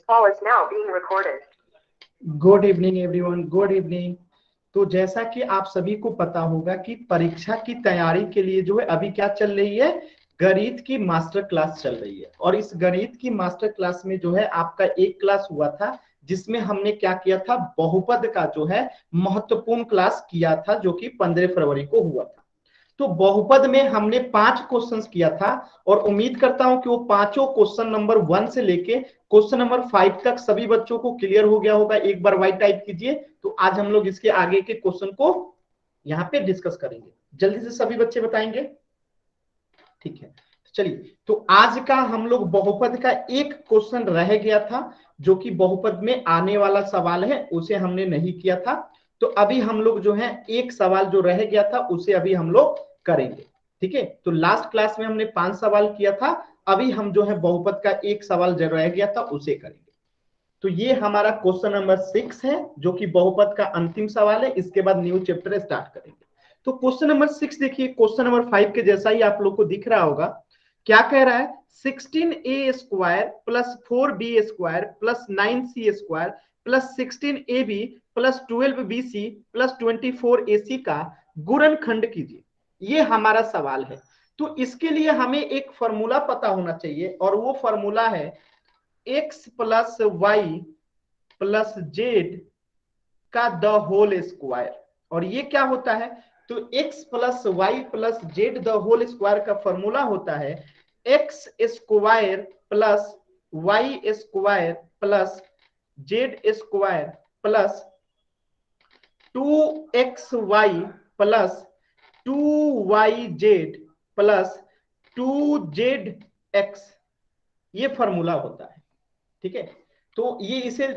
Call is now being recorded. Good evening everyone, good evening. तो जैसा कि आप सभी को पता होगा कि परीक्षा की तैयारी के लिए जो है अभी क्या चल रही है, गणित की मास्टर क्लास चल रही है। और इस गणित की मास्टर क्लास में जो है आपका एक क्लास हुआ था जिसमें हमने क्या किया था, बहुपद का जो है महत्वपूर्ण क्लास किया था, जो कि 15 फरवरी को हुआ था। तो बहुपद में हमने 5 क्वेश्चंस किया था और उम्मीद करता हूं कि वो पांचों क्वेश्चन नंबर 1 से लेके क्वेश्चन नंबर 5 तक सभी बच्चों को क्लियर हो गया होगा। एक बार वाइट टाइप कीजिए। तो आज हम लोग इसके आगे के क्वेश्चन को यहाँ पे डिस्कस करेंगे। जल्दी से सभी बच्चे बताएंगे, ठीक है। चलिए, तो आज का हम लोग बहुपद का एक क्वेश्चन रह गया था जो कि बहुपद में आने वाला सवाल है, उसे हमने नहीं किया था। तो अभी हम लोग जो है एक सवाल जो रह गया था उसे अभी हम लोग करेंगे, ठीक है। तो लास्ट क्लास में हमने 5 सवाल किया था, अभी हम जो है बहुपद का एक सवाल जो रह गया था उसे करेंगे। तो ये हमारा क्वेश्चन नंबर 6 है जो कि बहुपद का अंतिम सवाल है। इसके बाद न्यू चैप्टर स्टार्ट करेंगे। तो क्वेश्चन नंबर 6 देखिए, क्वेश्चन नंबर 5 के जैसा ही आप लोग को दिख रहा होगा। क्या कह रहा है, 16a square plus 4b square plus 9c square plus 16ab plus 12bc plus 24ac का गुणनखंड कीजिए। ये हमारा सवाल है। तो इसके लिए हमें एक फॉर्मूला पता होना चाहिए और वो फॉर्मूला है x plus y plus z का द होल स्क्वायर। और ये क्या होता है, तो x plus y plus z the whole square का फॉर्मूला होता है x square plus y square plus z square plus 2xy plus 2yz plus 2zx। ये फॉर्मूला होता है, ठीक है। तो ये इसे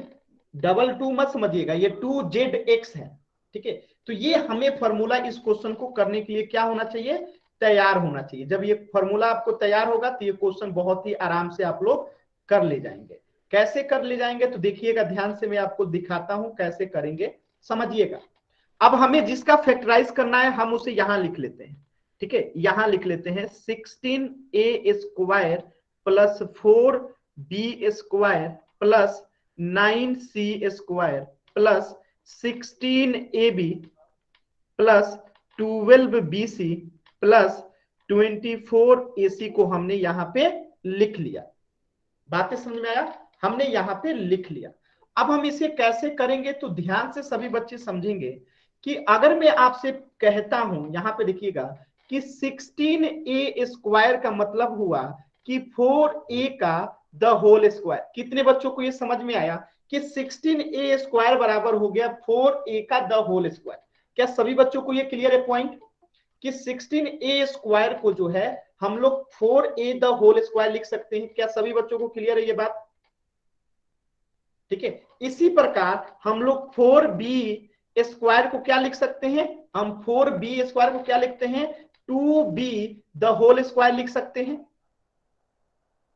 डबल 2 मत समझिएगा, ये 2zx है, ठीक है। तो ये हमें फॉर्मूला इस क्वेश्चन को करने के लिए क्या होना चाहिए, तैयार होना चाहिए। जब ये फॉर्मूला आपको तैयार होगा तो ये क्वेश्चन बहुत ही आराम से आप लोग कर ले जाएंगे। कैसे कर ले जाएंगे तो देखिएगा ध्यान से, मैं आपको दिखाता हूं कैसे करेंगे, समझिएगा। अब हमें जिसका फैक्टराइज करना है हम उसे यहां लिख लेते हैं, ठीक है। यहां लिख लेते हैं 16a square plus 4b square plus 9c square plus 16ab plus 12bc plus 24ac को हमने यहां पे लिख लिया। बातें समझ में आया, हमने यहां पे लिख लिया। अब हम इसे कैसे करेंगे तो ध्यान से सभी बच्चे समझेंगे कि अगर मैं आपसे कहता हूं, यहां पे देखिएगा कि 16a स्क्वायर का मतलब हुआ कि 4a का द होल स्क्वायर। कितने बच्चों को ये समझ में आया कि 16a स्क्वायर बराबर हो गया 4a का द होल स्क्वायर। क्या सभी बच्चों को ये क्लियर है पॉइंट कि 16a स्क्वायर को जो है हम लोग 4a द होल स्क्वायर लिख सकते हैं? क्या सभी बच्चों को क्लियर है ये बात, ठीक है। इसी प्रकार हम लोग 4b स्क्वायर को क्या लिख सकते हैं, हम 4b स्क्वायर को क्या लिखते हैं, 2b द होल स्क्वायर लिख सकते हैं।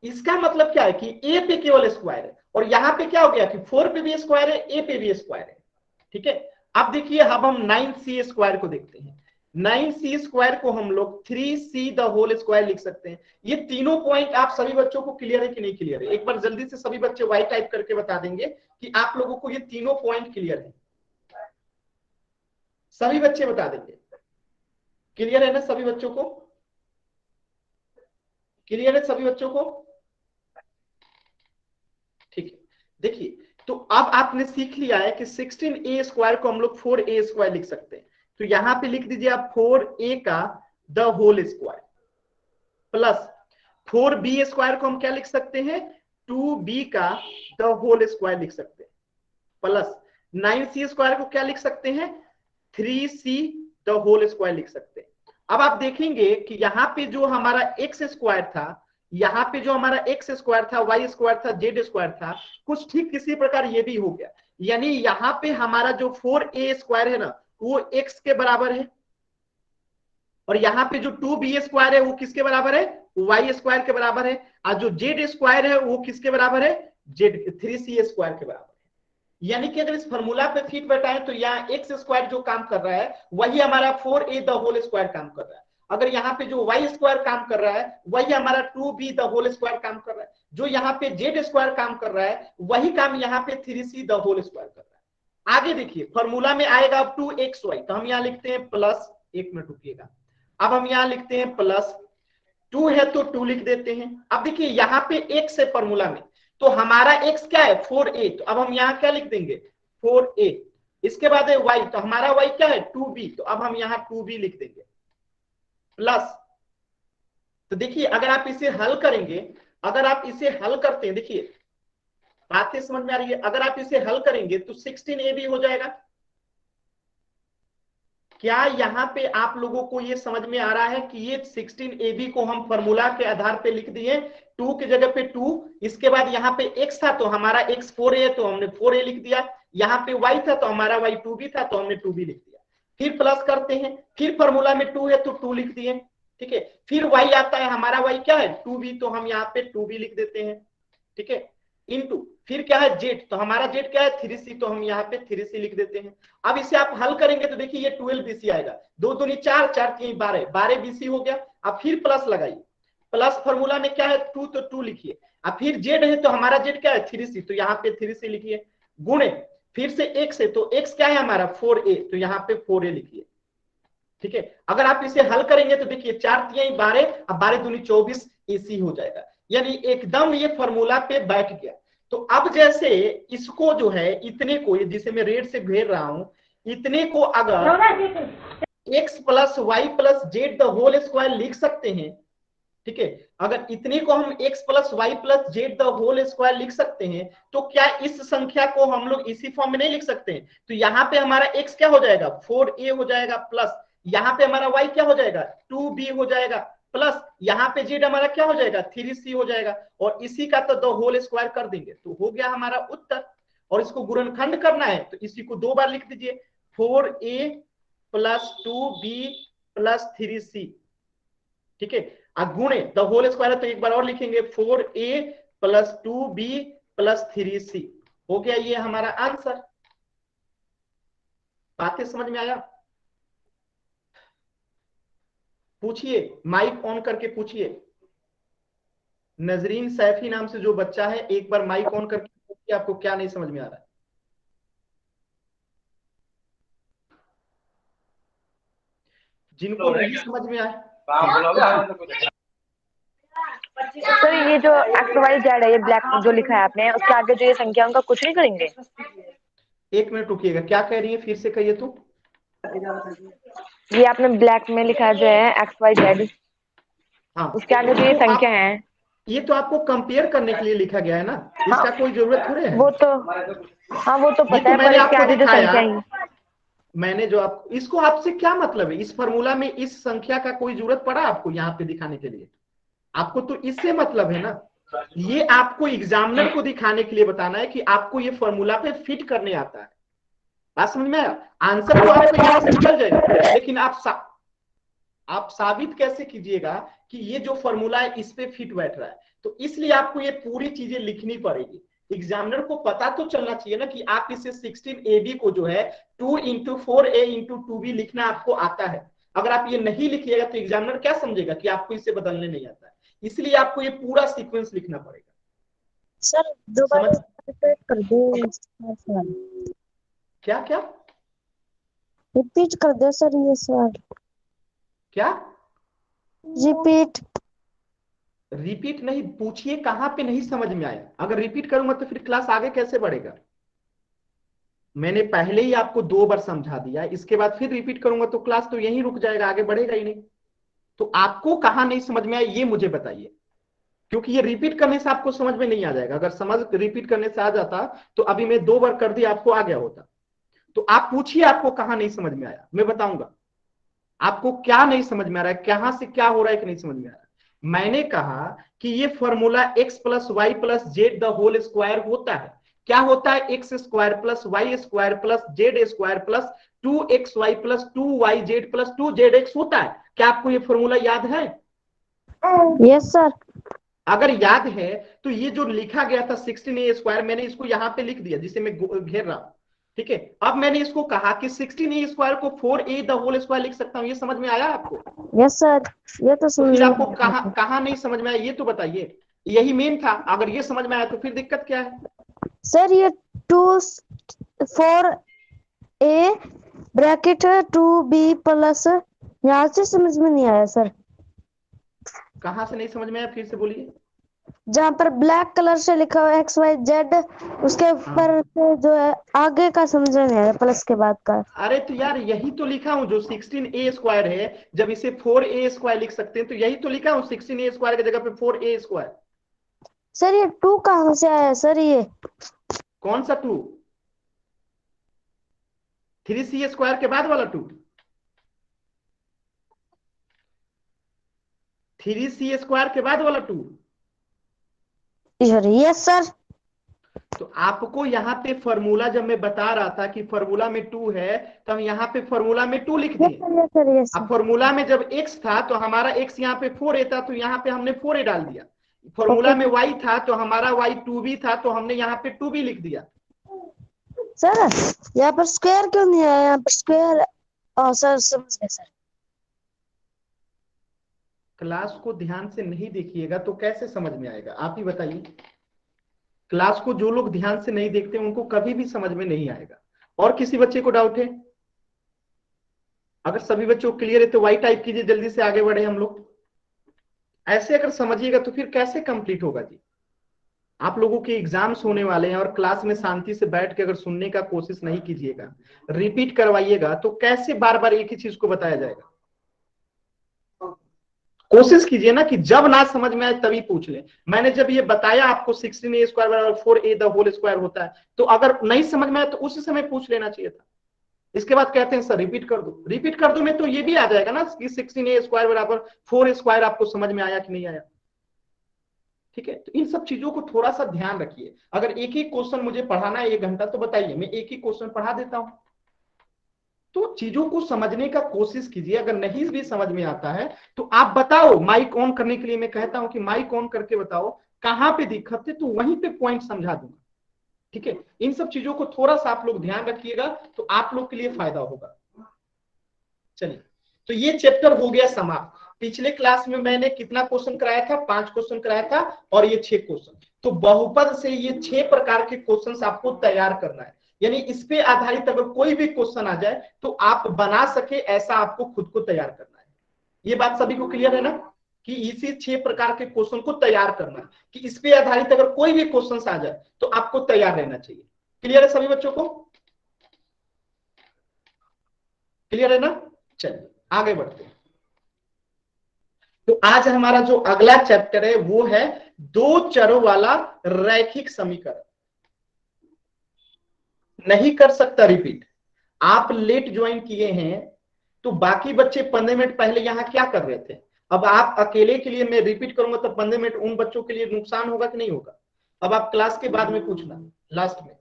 इसका मतलब क्या है कि a पे केवल स्क्वायर है और यहां पे क्या हो गया कि 4 पे भी स्क्वायर है, a पे भी स्क्वायर है, ठीक है। अब देखिए, अब हम 9c स्क्वायर को देखते हैं। 9c स्क्वायर को हम लोग 3c द होल स्क्वायर लिख सकते हैं। ये तीनों पॉइंट आप सभी बच्चों को क्लियर है कि नहीं क्लियर है? एक बार जल्दी से सभी बच्चे वाइट टाइप करके बता देंगे कि आप लोगों को ये तीनों पॉइंट क्लियर है। सभी बच्चे बता देंगे, क्लियर है ना सभी बच्चों को? क्लियर है सभी बच्चों को, ठीक है। देखिए, तो अब आपने सीख लिया है कि 16a स्क्वायर को हम लोग 4a स्क्वायर लिख सकते हैं। तो यहां पे लिख दीजिए आप 4a का the whole square plus 4b square को हम क्या लिख सकते हैं, 2b का द होल स्क्वायर लिख सकते हैं प्लस 9c स्क्वायर को क्या लिख सकते हैं, 3c द होल स्क्वायर लिख सकते हैं। अब आप देखेंगे कि यहां पे जो हमारा एक्स स्क्वायर था, यहां पे जो हमारा एक्स स्क्वायर था, वाई स्क्वायर था, जेड स्क्वायर था, कुछ ठीक किसी प्रकार ये भी हो गया। यानी यहां पे हमारा जो 4a स्क्वायर है ना वो x के बराबर है और यहाँ पे जो 2b स्क्वायर है वो किसके बराबर है, y स्क्वायर के बराबर है। और जो z स्क्वायर है वो किसके बराबर है, z 3c स्क्वायर के बराबर है। यानी कि अगर इस फॉर्मूला पे फिट बैठाएं तो यहाँ एक्स स्क्वायर जो काम कर रहा है वही हमारा 4a द होल स्क्वायर काम कर रहा है। अगर यहाँ पे जो y स्क्वायर काम कर रहा है वही हमारा 2b द होल स्क्वायर काम कर रहा है। जो यहाँ पे जेड स्क्वायर काम कर रहा है वही काम यहाँ पे 3c द होल स्क्वायर कर रहा है। आगे देखिए फॉर्मूला में आएगा अब 2xy, तो हम यहाँ लिखते हैं प्लस, एक मिनट रुकिएगा, अब हम यहाँ लिखते हैं प्लस 2 है तो 2 लिख देते हैं। अब देखिए यहाँ पे x है फॉर्मूला में, तो हमारा x क्या है 4a, तो अब हम यहाँ क्या लिख देंगे 4a। इसके बाद है y, तो हमारा y क्या है 2b, तो अब हम यहाँ 2b लिख देंगे प्लस। तो देखिए अगर आप इसे हल करेंगे, अगर आप इसे हल करते हैं, देखिए बातें समझ में आ रही है, अगर आप इसे हल करेंगे तो 16ab हो जाएगा। क्या यहाँ पे आप लोगों को ये समझ में आ रहा है कि ये 16ab को हम फॉर्मूला के आधार पे लिख दिए, 2 की जगह पे 2, इसके बाद यहाँ पे x था तो हमारा x 4a है तो हमने 4a लिख दिया, यहाँ पे y था तो हमारा y 2b था तो हमने 2b लिख दिया। फिर प्लस करते हैं, फिर फॉर्मूला में 2 है तो 2 लिख दिए, ठीक है। फिर y आता है, हमारा y क्या है 2b, तो हम यहाँ पे 2b लिख देते हैं, ठीक है। इनटू फिर क्या है जेड, तो हमारा जेड क्या है 3c, तो हम यहाँ पे 3c लिख देते हैं। अब इसे आप हल करेंगे तो देखिए ये 12bc आएगा, 2 दूनी 4, 4 3 12, 12bc हो गया। अब फिर प्लस लगाइए, प्लस फॉर्मूला में क्या है 2, तो 2 लिखिए। अब फिर जेड है तो हमारा जेड क्या है 3c, तो यहाँ पे 3c लिखिए, गुणे फिर से x है तो x क्या है हमारा 4a, तो यहाँ पे 4a लिखिए, ठीक है। अगर आप इसे हल करेंगे तो देखिए 4 3 12, अब 12 दूनी 24 ac हो जाएगा, यानी एकदम ये फॉर्मूला पे बैठ गया। तो अब जैसे इसको जो है इतने को, जिसे मैं रेड से घेर रहा हूं, इतने को अगर x plus y plus z the whole square लिख सकते हैं, ठीक है। अगर इतने को हम x plus y plus z the whole square लिख सकते हैं, तो क्या इस संख्या को हम लोग इसी फॉर्म में नहीं लिख सकते हैं? तो यहाँ पे हमारा x क्या हो जाएगा 4a हो जाएगा, प्लस यहाँ पे हमारा y क्या हो जाएगा 2b हो जाएगा, प्लस यहाँ पे z हमारा क्या हो जाएगा 3c हो जाएगा, और इसी का तो द होल स्क्वायर कर देंगे तो हो गया हमारा उत्तर। और इसको गुणनखंड करना है तो इसी को 2 बार लिख दीजिए, 4a plus 2b plus 3c, ठीक है। गुणे द होल स्क्वायर है तो एक बार और लिखेंगे 4a plus 2b plus 3c, हो गया ये हमारा आंसर। बातें समझ में आया? पूछिए, माइक ऑन करके पूछिए। नजरीन सैफी नाम से जो बच्चा है, एक बार माइक ऑन करके पूछिए आपको क्या नहीं समझ में आ रहा है। जिनको नहीं समझ में आए सर ये जो एक्स वाई जेड है, ये ब्लैक जो लिखा है आपने, उसके आगे जो ये संख्या उनका कुछ नहीं करेंगे? एक मिनट रुकिएगा, क्या कह रही है फिर से कहिए तो। ये आपने ब्लैक में लिखा जो है एक्स वाई जेड, हाँ उसके आगे जो ये तो संख्या है, ये तो आपको कंपेयर करने के लिए लिखा गया है ना, इसका कोई जरूरत थोड़े है। वो तो हाँ वो तो ये पता तो है, पर मैंने इसके आपको आगे जो दिखाया, संख्या है, मैंने जो आप इसको, आपसे क्या मतलब है इस फॉर्मूला में इस संख्या का कोई जरूरत पड़ा आपको यहाँ पे दिखाने के लिए? आपको तो इससे मतलब है ना, ये आपको एग्जामिनर को दिखाने के लिए बताना है कि आपको ये फॉर्मूला पे फिट करने आता है। बात समझ में आया? आंसर तो आपको यहाँ से निकल जाएगा, लेकिन आप साबित कैसे कीजिएगा कि ये जो फॉर्मूला है इस पे फिट बैठ रहा है? तो इसलिए आपको ये पूरी चीजें लिखनी पड़ेगी। एग्जामिनर को पता तो चलना चाहिए ना कि आप इसे 16ab को जो है 2 इंटू 4a इंटू 2b लिखना आपको आता है। अगर आप ये नहीं लिखिएगा तो एग्जामिनर क्या समझेगा कि आपको इसे बदलने नहीं आता है। इसलिए आपको ये पूरा सीक्वेंस लिखना पड़ेगा। सर दोबारा रिपीट कर दो, क्या क्या रिपीट कर दो सर ये सवाल, क्या रिपीट नहीं पूछिए, कहां पे नहीं समझ में आया? अगर रिपीट करूंगा तो फिर क्लास आगे कैसे बढ़ेगा? मैंने पहले ही आपको 2 बार समझा दिया, इसके बाद फिर रिपीट करूंगा तो क्लास तो यहीं रुक जाएगा, आगे बढ़ेगा ही नहीं। तो आपको कहां नहीं समझ में आया ये मुझे बताइए, क्योंकि ये रिपीट करने से आपको समझ में नहीं आ जाएगा। अगर समझ रिपीट करने से आ जाता तो अभी मैं 2 बार कर दिया आपको आ गया होता। तो आप पूछिए आपको कहां नहीं समझ में आया, मैं बताऊंगा आपको क्या नहीं समझ में आ रहा है, कहां से क्या हो रहा है कि नहीं समझ में आ रहा है। मैंने कहा कि ये formula x plus y plus z the whole square होता है। क्या होता है? X square plus y square plus z square plus 2xy plus 2yz plus 2zx होता है। क्या आपको ये फॉर्मूला याद है? Yes sir. अगर याद है तो ये जो लिखा गया था 16a स्क्वायर, मैंने इसको यहाँ पे लिख दिया जिसे मैं घेर रहा हूं, ठीक है। अब मैंने इसको कहा कि 16a स्क्वायर को 4a द होल स्क्वायर लिख सकता हूं। ये समझ में आया आपको? यस सर, ये तो तो फिर समझ आपको में कहां नहीं समझ में आया ये तो बताइए। यही मेन था। अगर ये समझ में आया तो फिर दिक्कत क्या है? सर ये 2 4 ए ब्रैकेट 2 बी प्लस, यहाँ से समझ में नहीं आया सर। कहाँ से नहीं समझ में आया, फिर से बोलिए। जहाँ पर ब्लैक कलर से लिखा हुआ एक्स वाई जेड, उसके ऊपर से जो है आगे का समझ में नहीं आया, प्लस के बाद का। अरे तो यार यही तो लिखा हूं, जो 16a² है, जब इसे 4a² लिख सकते हैं तो यही तो लिखा हूं, 16a² की जगह पे 4a²। सर ये 2 कहाँ से आया सर? ये कौन सा 2? 3c² के बाद वाला 2? 3c² के बाद वाला 2? Yes sir. तो आपको यहाँ पे फॉर्मूला जब मैं बता रहा था कि फॉर्मूला में 2 है, तो हम यहाँ पे फॉर्मूला में 2 लिख यस दिए। सर, यस सर, यस अब सर। फॉर्मूला में जब x था तो हमारा x यहाँ पे 4a था, तो यहाँ पे हमने 4a डाल दिया। फॉर्मूला ओके में y था तो हमारा y 2b था, तो हमने यहाँ पे 2b लिख दिया। सर, यहाँ पर स्क्वायर क्यों नहीं आया? यहाँ पर स्क्वायर। सर समझ गए सर। क्लास को ध्यान से नहीं देखिएगा तो कैसे समझ में आएगा, आप ही बताइए। क्लास को जो लोग ध्यान से नहीं देखते उनको कभी भी समझ में नहीं आएगा। और किसी बच्चे को डाउट है? अगर सभी बच्चों को क्लियर है तो वाई टाइप कीजिए, जल्दी से आगे बढ़े हम लोग। ऐसे अगर समझिएगा तो फिर कैसे कंप्लीट होगा जी? आप लोगों के एग्जाम्स होने वाले हैं और क्लास में शांति से बैठ के अगर सुनने का कोशिश नहीं कीजिएगा, रिपीट करवाइएगा, तो कैसे बार बार एक ही चीज को बताया जाएगा? कोशिश कीजिए ना कि जब ना समझ में आए तभी पूछ ले। मैंने जब ये बताया आपको 16a² बराबर 4a द होल स्क्वायर होता है, तो अगर नहीं समझ में आया तो उसी समय पूछ लेना चाहिए था। इसके बाद कहते हैं सर रिपीट कर दो, रिपीट कर दो में तो ये भी आ जाएगा ना कि 16a² बराबर 4a² आपको समझ में आया कि नहीं आया। ठीक है, तो इन सब चीजों को थोड़ा सा ध्यान रखिए। अगर एक ही क्वेश्चन मुझे पढ़ाना है 1 घंटा तो बताइए, मैं एक ही क्वेश्चन पढ़ा देता हूं। तो चीजों को समझने का कोशिश कीजिए। अगर नहीं भी समझ में आता है तो आप बताओ, माइक ऑन करने के लिए मैं कहता हूं कि माइक ऑन करके बताओ कहां पे दिक्कत है, तो वहीं पे पॉइंट समझा दूंगा। ठीक है, इन सब चीजों को थोड़ा सा आप लोग ध्यान रखिएगा तो आप लोग के लिए फायदा होगा। चलिए, तो ये चैप्टर हो गया समाप्त। पिछले क्लास में मैंने कितना क्वेश्चन कराया था? 5 क्वेश्चन कराया था, और ये 6 क्वेश्चन। तो बहुपद से ये 6 प्रकार के क्वेश्चन आपको तैयार करना है। यानी इस पे आधारित अगर कोई भी क्वेश्चन आ जाए तो आप बना सके, ऐसा आपको खुद को तैयार करना है। ये बात सभी को क्लियर है ना कि इसी 6 प्रकार के क्वेश्चन को तैयार करना है, कि इस पे आधारित अगर कोई भी क्वेश्चन आ जाए तो आपको तैयार रहना चाहिए। क्लियर है सभी बच्चों को? क्लियर है ना? चलिए आगे बढ़ते हैं। तो आज हमारा जो अगला चैप्टर है वो है 2 चरों वाला रैखिक समीकरण। नहीं कर सकता रिपीट। आप लेट ज्वाइन किए हैं तो बाकी बच्चे 15 मिनट पहले यहां क्या कर रहे थे? अब आप अकेले के लिए मैं रिपीट करूंगा तो 15 मिनट उन बच्चों के लिए नुकसान होगा कि नहीं होगा? अब आप क्लास के बाद में पूछना, लास्ट में।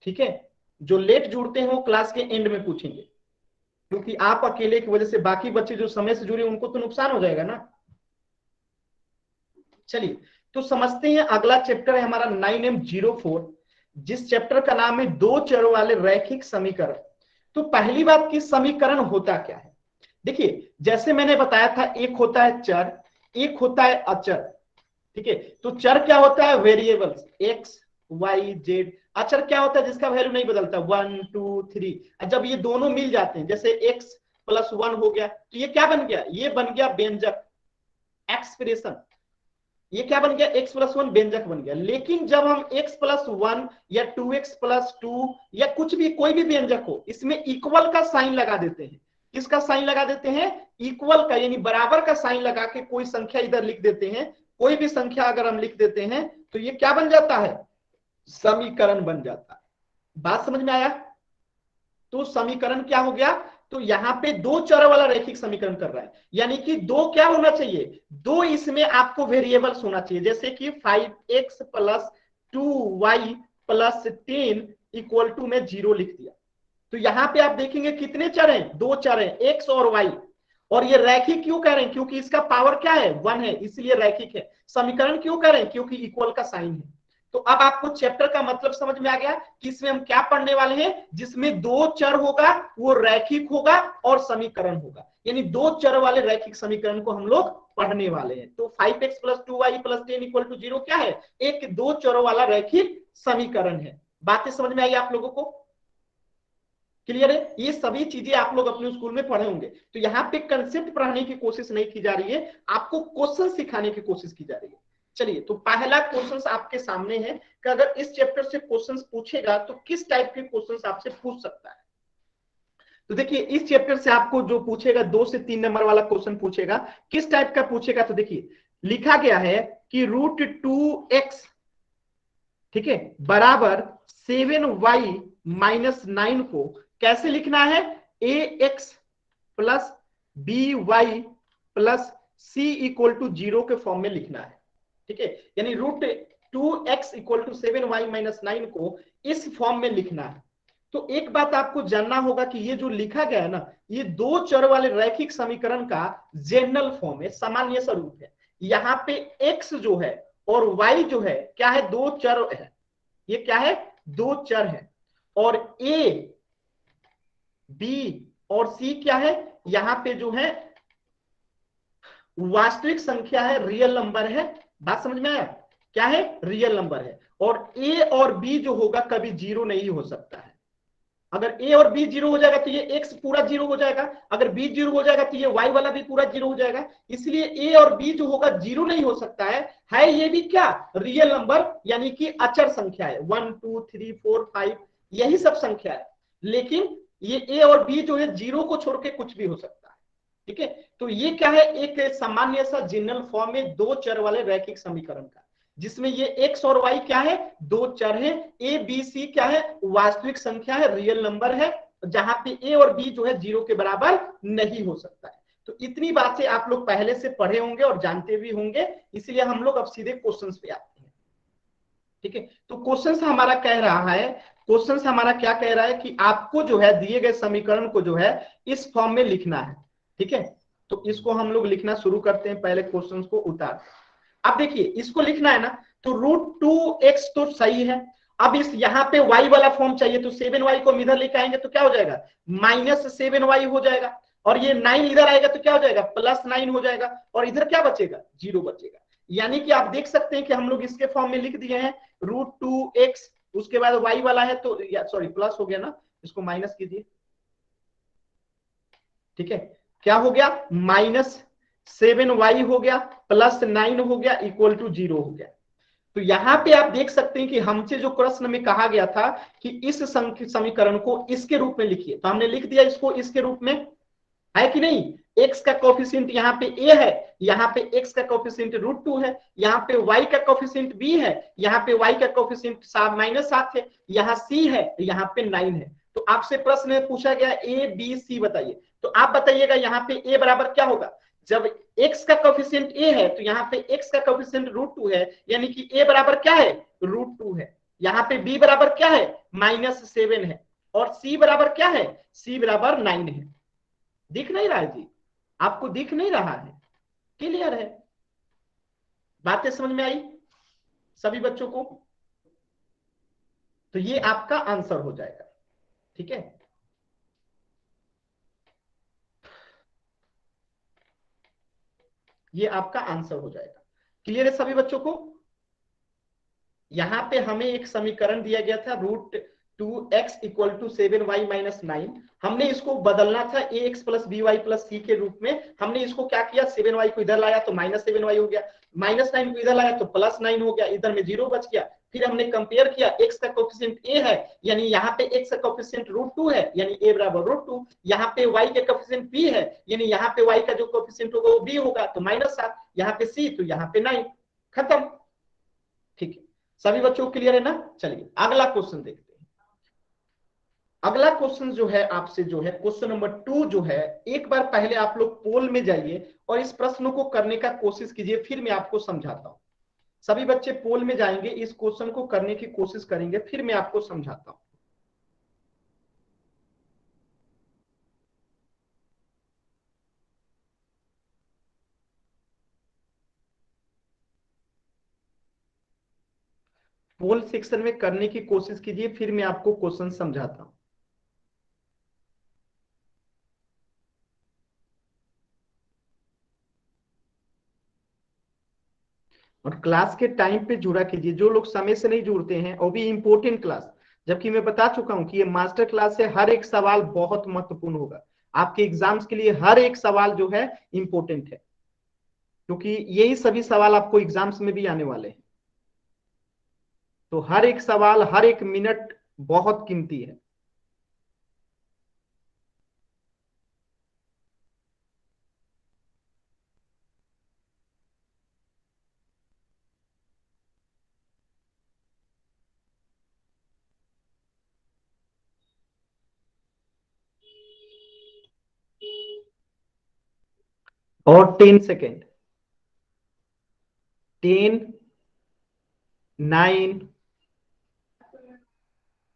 ठीक है, जो लेट जुड़ते हैं वो क्लास के एंड में पूछेंगे, क्योंकि आप अकेले की वजह से बाकी बच्चे जो समय से जुड़े उनको तो नुकसान हो जाएगा ना। चलिए, तो समझते हैं। अगला चैप्टर है हमारा 9M04, जिस चैप्टर का नाम है 2 चरों वाले रैखिक समीकरण। तो पहली बात कि समीकरण होता क्या है? देखिए, जैसे मैंने बताया था, एक होता है चर, एक होता है अचर। ठीक है, तो चर क्या होता है? Variables x y z. अचर क्या होता है? जिसका वैल्यू नहीं बदलता, 1 2 3। जब ये दोनों मिल जाते हैं, जैसे x + 1 हो गया, तो ये क्या बन गया? ये बन गया व्यंजक, एक्सप्रेशन। ये क्या बन गया? x + 1 व्यंजक बन गया। लेकिन जब हम x + 1 या 2x + 2 या कुछ भी, कोई भी व्यंजक हो, इसमें इक्वल का साइन लगा देते हैं। किसका साइन लगा देते हैं? इक्वल का, यानी बराबर का साइन लगा के कोई संख्या इधर लिख देते हैं। कोई भी संख्या अगर हम लिख देते हैं तो ये क्या बन जाता है? समीकरण बन जाता है। बात समझ में आया? तो समीकरण क्या हो गया? तो यहां पे 2 चर वाला रैखिक समीकरण कर रहा है, यानी कि 2 क्या होना चाहिए? 2 इसमें आपको वेरिएबल्स होना चाहिए, जैसे कि 5x + 2y + 10 = में 0 लिख दिया। तो यहां पे आप देखेंगे कितने चर हैं? 2 चर हैं, x और y। और ये रैखिक क्यों कह रहे हैं? क्योंकि इसका पावर क्या है? 1 है, इसलिए रैखिक है। समीकरण क्यों कह रहे हैं? क्योंकि इक्वल का साइन है। तो अब आपको चैप्टर का मतलब समझ में आ गया कि इसमें हम क्या पढ़ने वाले हैं, जिसमें दो चर होगा, वो रैखिक होगा और समीकरण होगा, यानी दो चर वाले रैखिक समीकरण को हम लोग पढ़ने वाले हैं। तो 5x + 2y + 10 = 0 क्या है, एक दो चरों वाला रैखिक समीकरण है। बातें समझ में आई आप लोगों को, क्लियर है? ये सभी चीजें आप लोग अपने स्कूल में पढ़े होंगे। तो यहाँ पे कंसेप्ट पढ़ाने की कोशिश नहीं की जा रही है, आपको क्वेश्चन सिखाने की कोशिश की जा रही है। चलिए, तो पहला क्वेश्चन आपके सामने है कि अगर इस चैप्टर से क्वेश्चन पूछेगा तो किस टाइप के क्वेश्चन आपसे पूछ सकता है। तो देखिए, इस चैप्टर से आपको जो पूछेगा 2 से 3 नंबर वाला क्वेश्चन पूछेगा, किस टाइप का पूछेगा, तो देखिए लिखा गया है कि √2x, ठीक है, बराबर 7y - 9 को कैसे लिखना है, ax + by + c = 0 के फॉर्म में लिखना है, ठीक है, यानी √2x = 7y - 9 को इस फॉर्म में लिखना है। तो एक बात आपको जानना होगा कि ये जो लिखा गया है ना, ये दो चर वाले रैखिक समीकरण का जनरल फॉर्म है, सामान्य स्वरूप है। यहाँ पे x जो है और y जो है क्या है, दो चर है, ये क्या है, दो चर है, और a b और c क्या है, यहां पे जो है वास्तविक संख्या है, रियल नंबर है। बात समझ में आया, क्या है, रियल नंबर है। और a और b जो होगा कभी जीरो नहीं हो सकता है। अगर a और b जीरो हो जाएगा तो ये x पूरा जीरो हो जाएगा, अगर b जीरो हो जाएगा तो ये y वाला भी पूरा जीरो हो जाएगा। इसलिए a और b जो होगा जीरो नहीं हो सकता है ये भी क्या, रियल नंबर, यानी कि अचर संख्या है, 1 2 3 4 5 यही सब संख्या है। लेकिन ये a और b जो है जीरो को छोड़ के कुछ भी हो सकता है, ठीक है। तो ये क्या है, एक सामान्य सा जनरल फॉर्म है दो चर वाले रैखिक समीकरण का, जिसमें ये x और y क्या है, दो चर है, a b c क्या है, वास्तविक संख्या है, रियल नंबर है, जहां पे a और b जो है जीरो के बराबर नहीं हो सकता है। तो इतनी बातें आप लोग पहले से पढ़े होंगे और जानते भी होंगे, इसलिए हम लोग अब सीधे क्वेश्चंस पे आते हैं, ठीक है। तो क्वेश्चंस हमारा कह रहा है, क्वेश्चंस हमारा क्या कह रहा है कि आपको जो है दिए गए समीकरण को जो है इस फॉर्म में लिखना है, ठीक है। तो इसको हम लोग लिखना शुरू करते हैं, पहले क्वेश्चन को उतार। अब देखिए, इसको लिखना है ना, तो √2x तो सही है। अब इस यहाँ पे y वाला फॉर्म चाहिए, तो 7y को हम इधर लेके आएंगे तो क्या हो जाएगा, -7y हो जाएगा, और ये 9 इधर आएगा तो क्या हो जाएगा, +9 हो जाएगा, और इधर क्या बचेगा, 0 बचेगा। यानी कि आप देख सकते हैं कि हम लोग इसके फॉर्म में लिख दिए हैं √2x, उसके बाद y वाला है तो सॉरी प्लस हो गया ना, इसको माइनस कीजिए, ठीक है, क्या हो गया, -7y हो गया, +9 हो गया, =0 हो गया। तो यहां पे आप देख सकते हैं कि हमसे जो प्रश्न में कहा गया था कि इस समीकरण को इसके रूप में लिखिए, तो हमने लिख दिया इसको इसके रूप में, है कि नहीं। x का कोफिशिएंट यहाँ पे a है, यहाँ पे x का कोफिशिएंट √2 है, यहाँ पे y का कोफिशिएंट b है, यहाँ पे y का कोफिशिएंट -7 है, यहाँ c है, यहाँ पे 9 है। तो आपसे प्रश्न में पूछा गया a b c बताइए, तो आप बताइएगा यहाँ पे a बराबर क्या होगा, जब x का कोफिशिएंट a है तो यहाँ पे x का कोफिशिएंट √2 है, यानी कि a बराबर क्या है, √2 है। यहाँ पे b बराबर क्या है, -7 है, और c बराबर क्या है, c बराबर 9 है। दिख नहीं रहा है जी, आपको दिख नहीं रहा है, क्लियर है, बातें समझ में आई सभी बच्चों को। तो ये आपका आंसर हो जाएगा, ठीक है। ये आपका आंसर हो जाएगा, क्लियर है सभी बच्चों को। यहां पे हमें एक समीकरण दिया गया था √2x = 7y - 9, हमने इसको बदलना था ax + by + c के रूप में। हमने इसको क्या किया, 7y को इधर लाया तो -7y हो गया, -9 को इधर लाया तो +9 हो गया, इधर में 0 बच गया। फिर हमने कंपेयर किया, x का कोफिशिएंट a है, यानी यहाँ पे x का कोफिशिएंट √2 है, यानी a बराबर √2। यहाँ पे y का कोफिशिएंट b है, यानी यहाँ पे y का जो कोफिशिएंट होगा वो b होगा, तो -7, यहाँ पे c तो यहाँ पे 9, खत्म, ठीक है। सभी बच्चों को क्लियर है ना। चलिए अगला क्वेश्चन देखते हैं। अगला क्वेश्चन जो है आपसे जो है क्वेश्चन नंबर 2 जो है, एक बार पहले आप लोग पोल में जाइए और इस प्रश्न को करने का कोशिश कीजिए, फिर मैं आपको समझाता हूं। सभी बच्चे पोल में जाएंगे, इस क्वेश्चन को करने की कोशिश करेंगे, फिर मैं आपको समझाता हूं। पोल सेक्शन में करने की कोशिश कीजिए, फिर मैं आपको क्वेश्चन समझाता हूं। और क्लास के टाइम पे जुड़ा कीजिए, जो लोग समय से नहीं जुड़ते हैं, वो भी इंपॉर्टेंट क्लास, जबकि मैं बता चुका हूं कि ये मास्टर क्लास है, हर एक सवाल बहुत महत्वपूर्ण होगा आपके एग्जाम्स के लिए, हर एक सवाल जो है इंपॉर्टेंट है, क्योंकि यही सभी सवाल आपको एग्जाम्स में भी आने वाले हैं। तो हर एक सवाल, हर एक मिनट बहुत कीमती है। और 10 सेकेंड, 10, 9,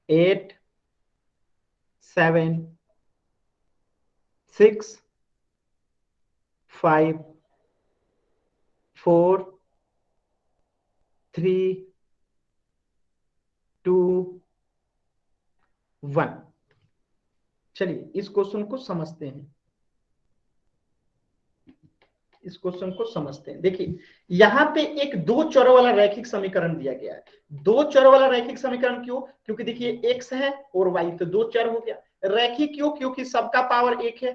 8, 7, 6, 5, 4, 3, 2, 1। चलिए इस क्वेश्चन को समझते हैं, इस क्वेश्चन को समझते हैं। देखिए यहां पे एक दो चरों वाला रैखिक समीकरण दिया गया है। दो चरों वाला रैखिक समीकरण क्यों? क्योंकि देखिए x है और y, तो दो चर हो गया। रैखिक क्यों? क्योंकि सबका पावर एक है,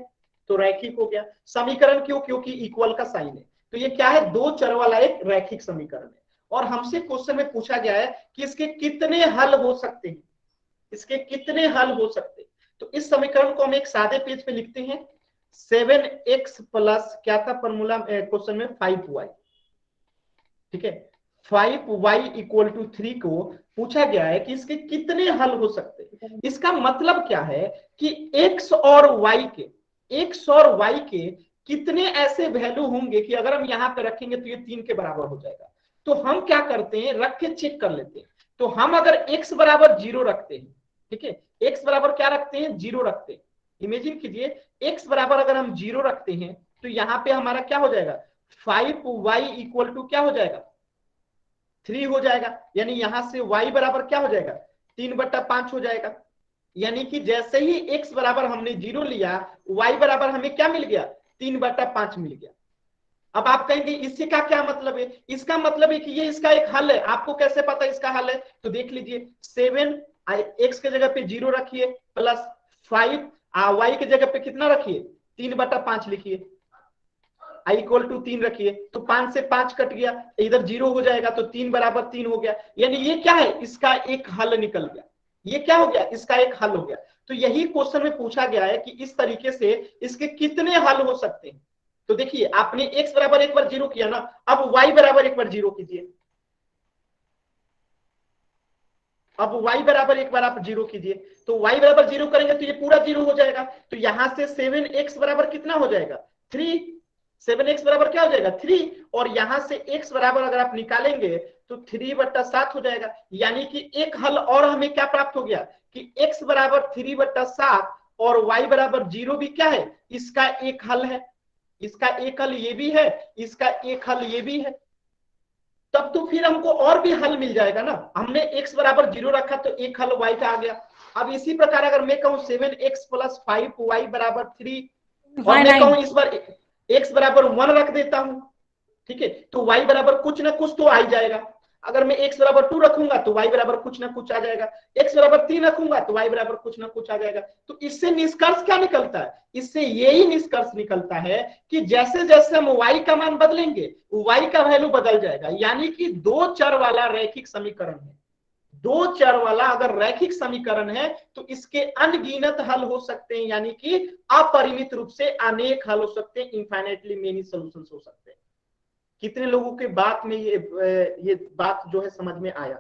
तो रैखिक हो गया। समीकरण क्यों? क्योंकि इक्वल का साइन है। तो ये क्या है? दो चर वाला एक रैखिक समीकरण है। और हमसे क्वेश्चन में पूछा गया है कि इसके कितने हल हो सकते हैं, इसके कितने हल हो सकते हैं। तो इस समीकरण को हम एक सादे पेज पे लिखते हैं। 7x प्लस क्या था फॉर्मूला क्वेश्चन में? 5y। ठीक है, 5y इक्वल टू 3 को पूछा गया है कि इसके कितने हल हो सकते हैं। इसका मतलब क्या है कि x और y के कितने ऐसे वैल्यू होंगे कि अगर हम यहां पे रखेंगे तो ये 3 के बराबर हो जाएगा। तो हम क्या करते हैं, रख के चेक कर लेते हैं। तो हम अगर x बराबर 0 रखते हैं, ठीक है, x बराबर क्या रखते हैं? 0 रखते हैं। इमेजिन कीजिए x बराबर अगर हम 0 रखते हैं तो यहां पे हमारा क्या हो जाएगा? 5y इक्वल टू क्या हो जाएगा? 3 हो जाएगा। यानी यहां से y बराबर क्या हो जाएगा? 3/5 हो जाएगा। यानी कि जैसे ही x बराबर हमने 0 लिया, y बराबर हमें क्या मिल गया? 3/5 मिल गया। अब आप कहेंगे इससे का क्या मतलब है? इसका मतलब है कि ये इसका एक हल है। आपको कैसे पता इसका हल है? तो देख लीजिए, 7 x के जगह पे 0 रखिए, प्लस 5 y के जगह पे कितना रखिए? 3/5 लिखिए, आई इक्वल टू 3 रखिए, तो 5 से 5 कट गया, इधर 0 हो जाएगा, तो 3 बराबर 3 हो गया। यानी ये क्या है? इसका एक हल निकल गया। ये क्या हो गया? इसका एक हल हो गया। तो यही क्वेश्चन में पूछा गया है कि इस तरीके से इसके कितने हल हो सकते हैं। तो देखिए आपने x बराबर एक बार 0 किया ना, अब y बराबर एक बार 0 कीजिए। अब y बराबर एक बार आप 0 कीजिए, तो y बराबर 0 करेंगे तो ये पूरा 0 हो जाएगा। तो यहां से 7x बराबर कितना हो जाएगा? 3। 7x बराबर क्या हो जाएगा? 3। और यहां से x बराबर अगर आप निकालेंगे तो 3/7 हो जाएगा। यानी कि एक हल और हमें क्या प्राप्त हो गया कि x बराबर 3/7 और y बराबर 0 भी क्या है? इसका एक हल है। इसका एक हल ये भी है, इसका एक हल ये भी है। तब तो फिर हमको और भी हल मिल जाएगा ना। हमने x बराबर 0 रखा तो एक हल y का आ गया। अब इसी प्रकार अगर मैं कहूं 7x प्लस 5y बराबर 3 और मैं कहूं इस बार x बराबर 1 रख देता हूं, ठीक है, तो y बराबर कुछ ना कुछ तो आ ही जाएगा। अगर मैं x बराबर 2 रखूंगा तो y बराबर कुछ ना कुछ आ जाएगा। x बराबर 3 रखूंगा तो y बराबर कुछ ना कुछ आ जाएगा। तो इससे निष्कर्ष क्या निकलता है? इससे यही निष्कर्ष निकलता है कि जैसे जैसे हम y का मान बदलेंगे y का वैल्यू बदल जाएगा। यानी कि दो चर वाला रैखिक समीकरण है, दो चर वाला अगर रैखिक समीकरण है तो इसके अनगिनत हल हो सकते हैं, यानी कि अपरिमित रूप से अनेक हल हो सकते हैं, इनफाइनाइटली मेनी सॉल्यूशंस हो सकते हैं। कितने लोगों के बात में ये बात जो है समझ में आया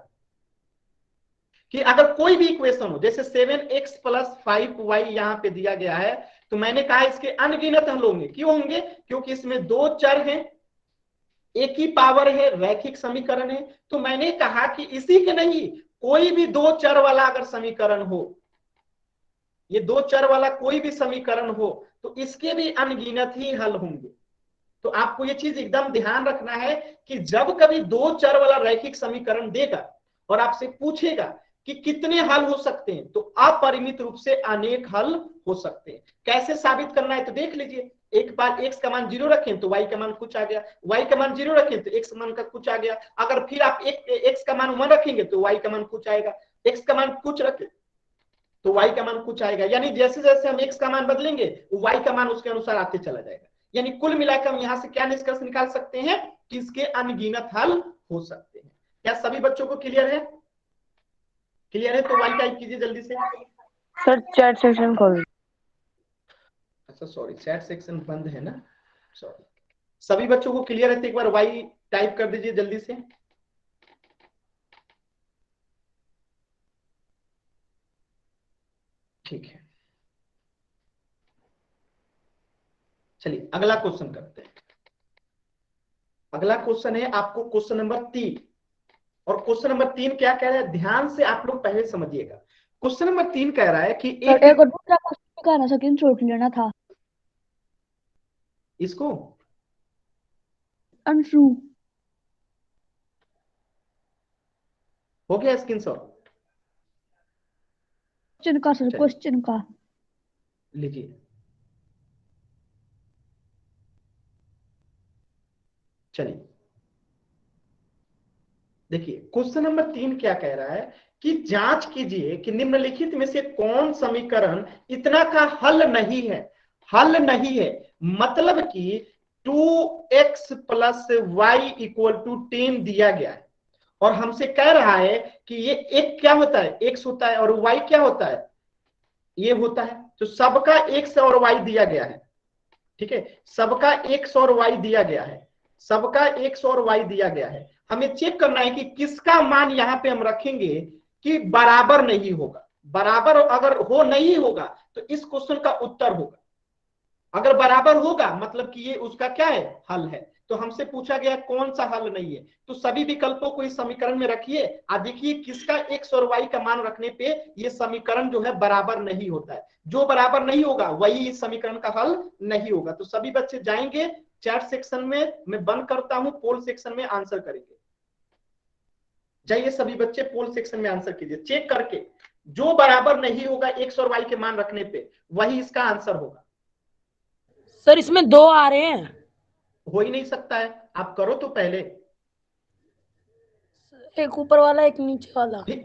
कि अगर कोई भी इक्वेशन हो, जैसे 7x प्लस 5y यहां पे दिया गया है, तो मैंने कहा इसके अनगिनत हल होंगे। क्यों होंगे? क्योंकि इसमें दो चर हैं, एक ही पावर है, रैखिक समीकरण है। तो मैंने कहा कि इसी के नहीं, कोई भी दो चर वाला अगर समीकरण हो, ये दो चर वाला कोई भी समीकरण हो, तो इसके भी अनगिनत ही हल होंगे। तो आपको ये चीज एकदम ध्यान रखना है कि जब कभी दो चर वाला रैखिक समीकरण देगा और आपसे पूछेगा कि कितने हल हो सकते हैं, तो अपरिमित रूप से अनेक हल हो सकते हैं। कैसे साबित करना है तो देख लीजिए, एक बार x का मान 0 रखें तो y का मान कुछ आ गया, y का मान 0 रखें तो x मान का कुछ आ गया, अगर फिर आप x का मान 1 रखेंगे तो y का मान कुछ आएगा, x का मान कुछ रखें तो y का मान कुछ आएगा। यानी जैसे जैसे हम x का मान बदलेंगे y का मान उसके अनुसार आते चला जाएगा। यानी कुल मिलाकर हम यहां से क्या निष्कर्ष निकाल सकते हैं कि इसके अनगिनत हल हो सकते हैं। क्या सभी बच्चों को क्लियर है? क्लियर है तो y टाइप कीजिए जल्दी से। सर चैट सेक्शन खोल। अच्छा सॉरी, चैट सेक्शन बंद है ना, सॉरी। सभी बच्चों को क्लियर है तो एक बार y टाइप कर दीजिए जल्दी से। ठीक है, चलिए अगला क्वेश्चन करते हैं। अगला क्वेश्चन है आपको क्वेश्चन नंबर 3, और क्वेश्चन नंबर 3 क्या कह रहा है, ध्यान से आप लोग पहले समझिएगा। क्वेश्चन नंबर 3 कह रहा है कि एक और दूसरा क्वेश्चन का ना सेकंड शॉट लेना था। इसको अनट्रू। हो गया स्क्रीनशॉट? क्वेश्चन का सर, चलिए क्वेश्चन का। लिखिए, चलिए देखिए क्वेश्चन नंबर 3 क्या कह रहा है कि जांच कीजिए कि निम्नलिखित में से कौन समीकरण इतना का हल नहीं है। हल नहीं है मतलब कि 2x plus Y equal to 10 दिया गया है, और हमसे कह रहा है कि ये एक क्या होता है, x होता है, और y क्या होता है, ये होता है। तो सबका x और y दिया गया है, ठीक है, सबका x और y दिया गया है, सबका x और y दिया गया है। हमें चेक करना है कि किसका मान यहां पे हम रखेंगे कि बराबर नहीं होगा। बराबर अगर हो नहीं होगा तो इस क्वेश्चन का उत्तर होगा, अगर बराबर होगा मतलब कि ये उसका क्या है, हल है। तो हमसे पूछा गया कौन सा हल नहीं है, तो सभी विकल्पों को इस समीकरण में रखिए, और देखिए किसका x और y का मान रखने पे ये समीकरण जो है बराबर नहीं होता है। जो बराबर नहीं होगा वही इस समीकरण का हल नहीं होगा। तो सभी बच्चे जाएंगे चैट सेक्शन में, मैं बंद करता हूं, पोल सेक्शन में आंसर करेंगे। जाइए सभी बच्चे पोल सेक्शन में आंसर कीजिए, चेक करके जो बराबर नहीं होगा x और y के मान रखने पे वही इसका आंसर होगा। सर इसमें 2 आ रहे हैं। हो ही नहीं सकता है, आप करो तो पहले, एक ऊपर वाला एक नीचे वाला। ठीक,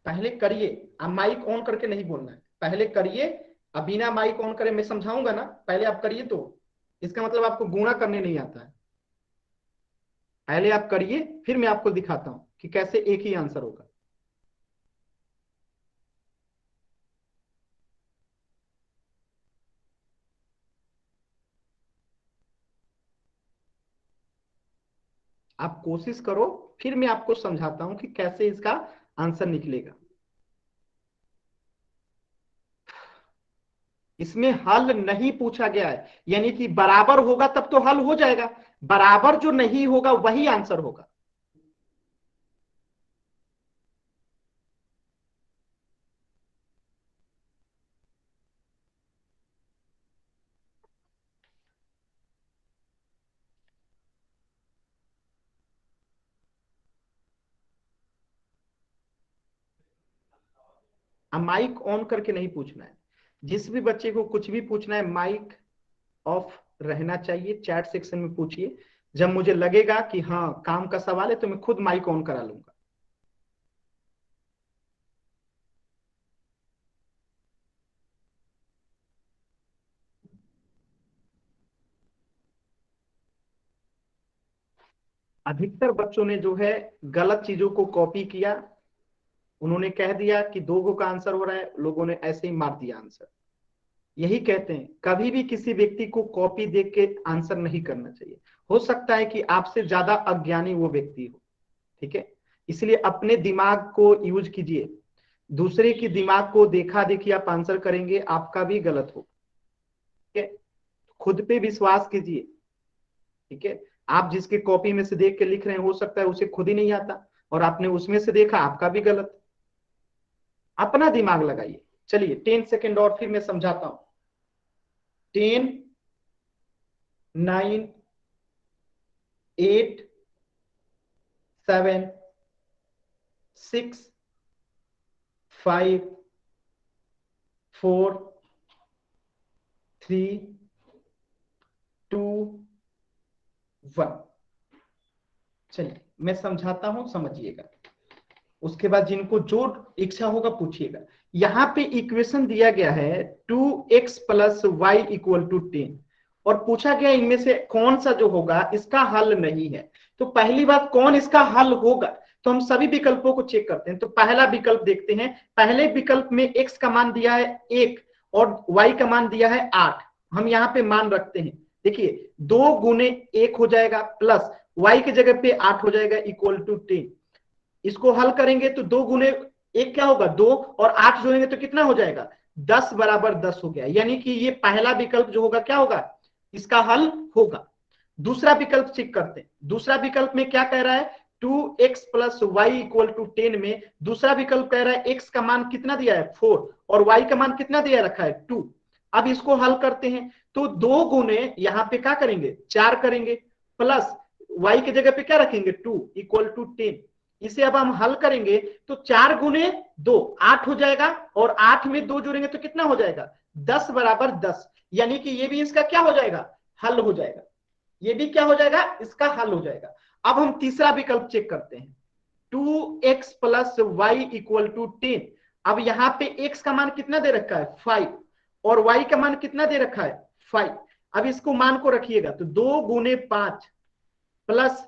पहले करिए। आप माइक ऑन करके नहीं बोलना है, पहले करिए। अब बिना माइक ऑन करे मैं समझाऊंगा ना, पहले आप करिए। तो इसका मतलब आपको गुणा करने नहीं आता है। पहले आप करिए, फिर मैं आपको दिखाता हूं कि कैसे एक ही आंसर होगा। आप कोशिश करो, फिर मैं आपको समझाता हूं कि कैसे इसका आंसर निकलेगा। इसमें हल नहीं पूछा गया है, यानी कि बराबर होगा तब तो हल हो जाएगा, बराबर जो नहीं होगा वही आंसर होगा। अब माइक ऑन करके नहीं पूछना है, जिस भी बच्चे को कुछ भी पूछना है माइक ऑफ रहना चाहिए। चैट सेक्शन में पूछिए, जब मुझे लगेगा कि हाँ काम का सवाल है तो मैं खुद माइक ऑन करा लूंगा। अधिकतर बच्चों ने जो है गलत चीजों को कॉपी किया, उन्होंने कह दिया कि 2 का आंसर हो रहा है, लोगों ने ऐसे ही मार दिया आंसर। यही कहते हैं कभी भी किसी व्यक्ति को कॉपी देख के आंसर नहीं करना चाहिए। हो सकता है कि आपसे ज्यादा अज्ञानी वो व्यक्ति हो, ठीक है, इसलिए अपने दिमाग को यूज कीजिए। दूसरे की दिमाग को देखा देखी आप आंसर करेंगे, आपका भी गलत हो, ठीक है। खुद पे विश्वास कीजिए, ठीक है। आप जिसके कॉपी में से देख के लिख रहे हैं, हो सकता है उसे खुद ही नहीं आता, और आपने उसमें से देखा, आपका भी गलत। अपना दिमाग लगाइए। चलिए 10 सेकेंड और फिर मैं समझाता हूं। 10, 9, 8, 7, 6 5 4 3 2 1। चलिए मैं समझाता हूं, समझिएगा। उसके बाद जिनको जो इच्छा होगा पूछिएगा। यहां पे इक्वेशन दिया गया है 2x plus Y equal to 10 और पूछा गया इनमें से कौन सा जो होगा इसका हल नहीं है। तो पहली बात, कौन इसका हल होगा, तो हम सभी विकल्पों को चेक करते हैं। तो पहला विकल्प देखते हैं। पहले विकल्प में x का मान दिया है 1 और y का मान दिया है 8। हम यहाँ पे मान रखते हैं। देखिए 2 गुने 1 हो जाएगा प्लस y की जगह पे 8 हो जाएगा इक्वल टू 10। इसको हल करेंगे तो 2 गुने 1 क्या होगा 2 और 8 जोड़ेंगे तो कितना हो जाएगा 10 बराबर 10 हो गया। यानी कि ये पहला विकल्प जो होगा क्या होगा, इसका हल होगा। दूसरा विकल्प चेक करते हैं। दूसरा विकल्प में क्या कह रहा है 2x plus Y equal to 10 में दूसरा विकल्प कह रहा है x का मान कितना दिया है 4 और y का मान कितना दिया रखा है 2। अब इसको हल करते हैं तो 2 गुने यहां पे क्या करेंगे 4 करेंगे प्लस y की जगह पे क्या रखेंगे 2 इक्वल टू 10। इसे अब हम हल करेंगे तो 4 गुने 2 8 हो जाएगा और 8 में 2 जोड़ेंगे तो कितना हो जाएगा 10 बराबर 10। यानी कि ये भी इसका क्या हो जाएगा हल हो जाएगा। ये भी क्या हो जाएगा इसका हल हो जाएगा। अब हम तीसरा विकल्प चेक करते हैं 2x plus Y equal to 10। अब यहां पे x का मान कितना दे रखा है 5 और y का मान कितना दे रखा है 5। अब इसको मान को रखिएगा तो 2 गुने 5 प्लस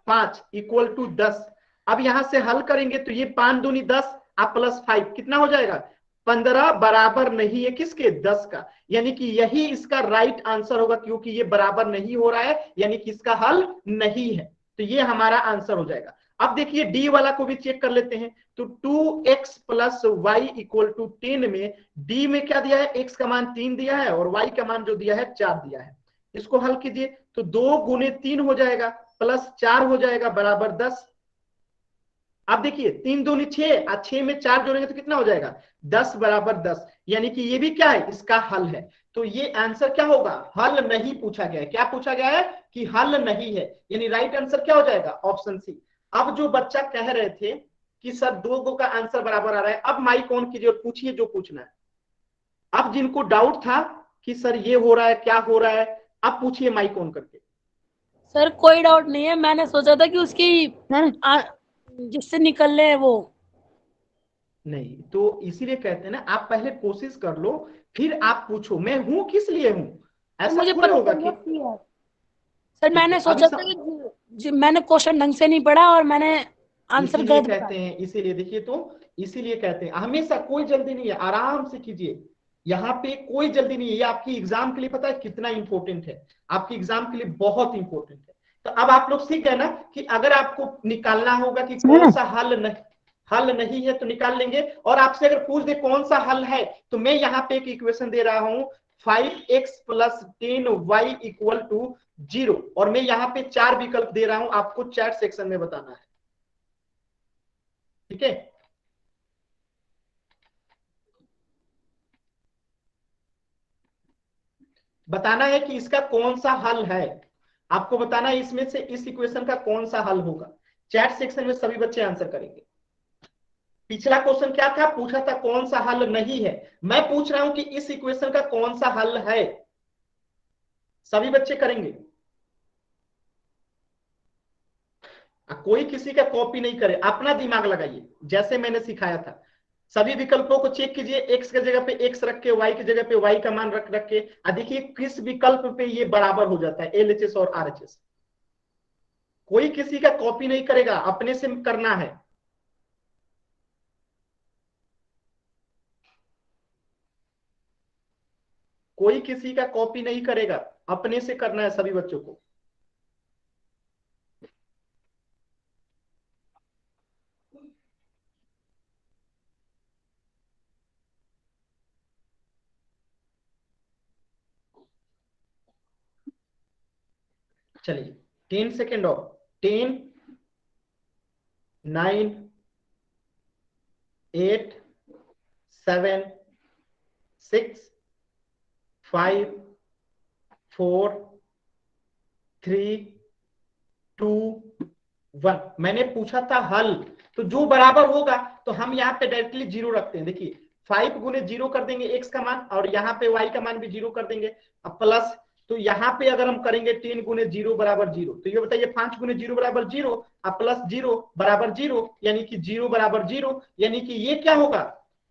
5 इक्वल टू 10। अब यहां से हल करेंगे तो ये 5 दूनी 10 आप प्लस 5 कितना हो जाएगा 15 बराबर नहीं है किसके 10 का। यानी कि यही इसका राइट आंसर होगा क्योंकि ये बराबर नहीं हो रहा है, यानी कि इसका हल नहीं है। तो ये हमारा आंसर हो जाएगा। अब देखिए डी वाला को भी चेक कर लेते हैं। तो 2x plus Y equal to 10 में डी में क्या दिया है x का मान 3 दिया है और y का मान जो दिया है 4 दिया है। इसको हल कीजिए तो 2 गुने 3 हो जाएगा प्लस 4 हो जाएगा बराबर 10। अब देखिए 3 दूनी 6 और 6 में 4 जोड़ेंगे तो कितना हो जाएगा 10 बराबर 10। यानी कि ये भी क्या है इसका हल है। तो ये आंसर क्या होगा हल नहीं पूछा गया है। क्या पूछा गया है कि हल नहीं है, यानी राइट आंसर क्या हो जाएगा ऑप्शन सी। अब जो बच्चा कह रहे थे कि सर 2 का आंसर बराबर आ रहा है, अब माइक ऑन कीजिए और पूछिए जो पूछना है। अब जिनको डाउट था कि सर ये हो रहा है क्या हो रहा है, अब पूछिए माइक ऑन करके। सर कोई डाउट नहीं है, मैंने सोचा था कि उसकी नहीं जिससे निकल ले वो। नहीं तो इसीलिए कहते हैं ना आप पहले कोशिश कर लो फिर आप पूछो। मैं हूं किस लिए हूं, ऐसा मुझे थोड़े पता होगा चल कि गया सर, ठीक मैंने है। सोचा था कि मैंने क्वेश्चन ढंग से नहीं पढ़ा और मैंने आंसर इसीलिए गलत बताया। कहते हैं, इसीलिए देखिए तो इसीलिए कहते हैं हमेशा कोई जल्दी नहीं है, आराम से कीजिए। यहाँ पे कोई जल्दी नहीं है। ये आपकी एग्जाम के लिए पता है कितना इंपॉर्टेंट है, आपकी एग्जाम के लिए बहुत इंपॉर्टेंट है। तो अब आप लोग सीख गए ना कि अगर आपको निकालना होगा कि कौन सा हल नहीं है तो निकाल लेंगे। और आपसे अगर पूछ दे कौन सा हल है तो मैं यहाँ पे एक इक्वेशन दे रहा हूं 5x plus 10y equal to 0 और मैं यहाँ पे 4 विकल्प दे रहा हूं, आपको चैट सेक्शन में बताना है। ठीक है, बताना है कि इसका कौन सा हल है। आपको बताना है इसमें से इस इक्वेशन का कौन सा हल होगा। चैट सेक्शन में सभी बच्चे आंसर करेंगे। पिछला क्वेश्चन क्या था, पूछा था कौन सा हल नहीं है। मैं पूछ रहा हूं कि इस इक्वेशन का कौन सा हल है, सभी बच्चे करेंगे। कोई किसी का कॉपी नहीं करे, अपना दिमाग लगाइए जैसे मैंने सिखाया था। सभी विकल्पों को चेक कीजिए, x की जगह पे x रख के y की जगह पे y का मान रख के देखिए किस विकल्प पे ये बराबर हो जाता है LHS और RHS। कोई किसी का कॉपी नहीं करेगा, अपने से करना है। कोई किसी का कॉपी नहीं करेगा, अपने से करना है सभी बच्चों को। चलिए 10 सेकेंड और 10 9 8 7 6 5 4 3 2 1। मैंने पूछा था हल, तो जो बराबर होगा तो हम यहाँ पे डायरेक्टली 0 रखते हैं। देखिए 5 गुने 0 कर देंगे x का मान, और यहाँ पे y का मान भी 0 कर देंगे। अब प्लस, तो यहाँ पे अगर हम करेंगे 10 गुने 0 बराबर 0, तो ये बताइए 5 गुने 0 बराबर 0, अब प्लस 0 बराबर 0, यानी कि 0 बराबर 0, यानी कि ये क्या होगा,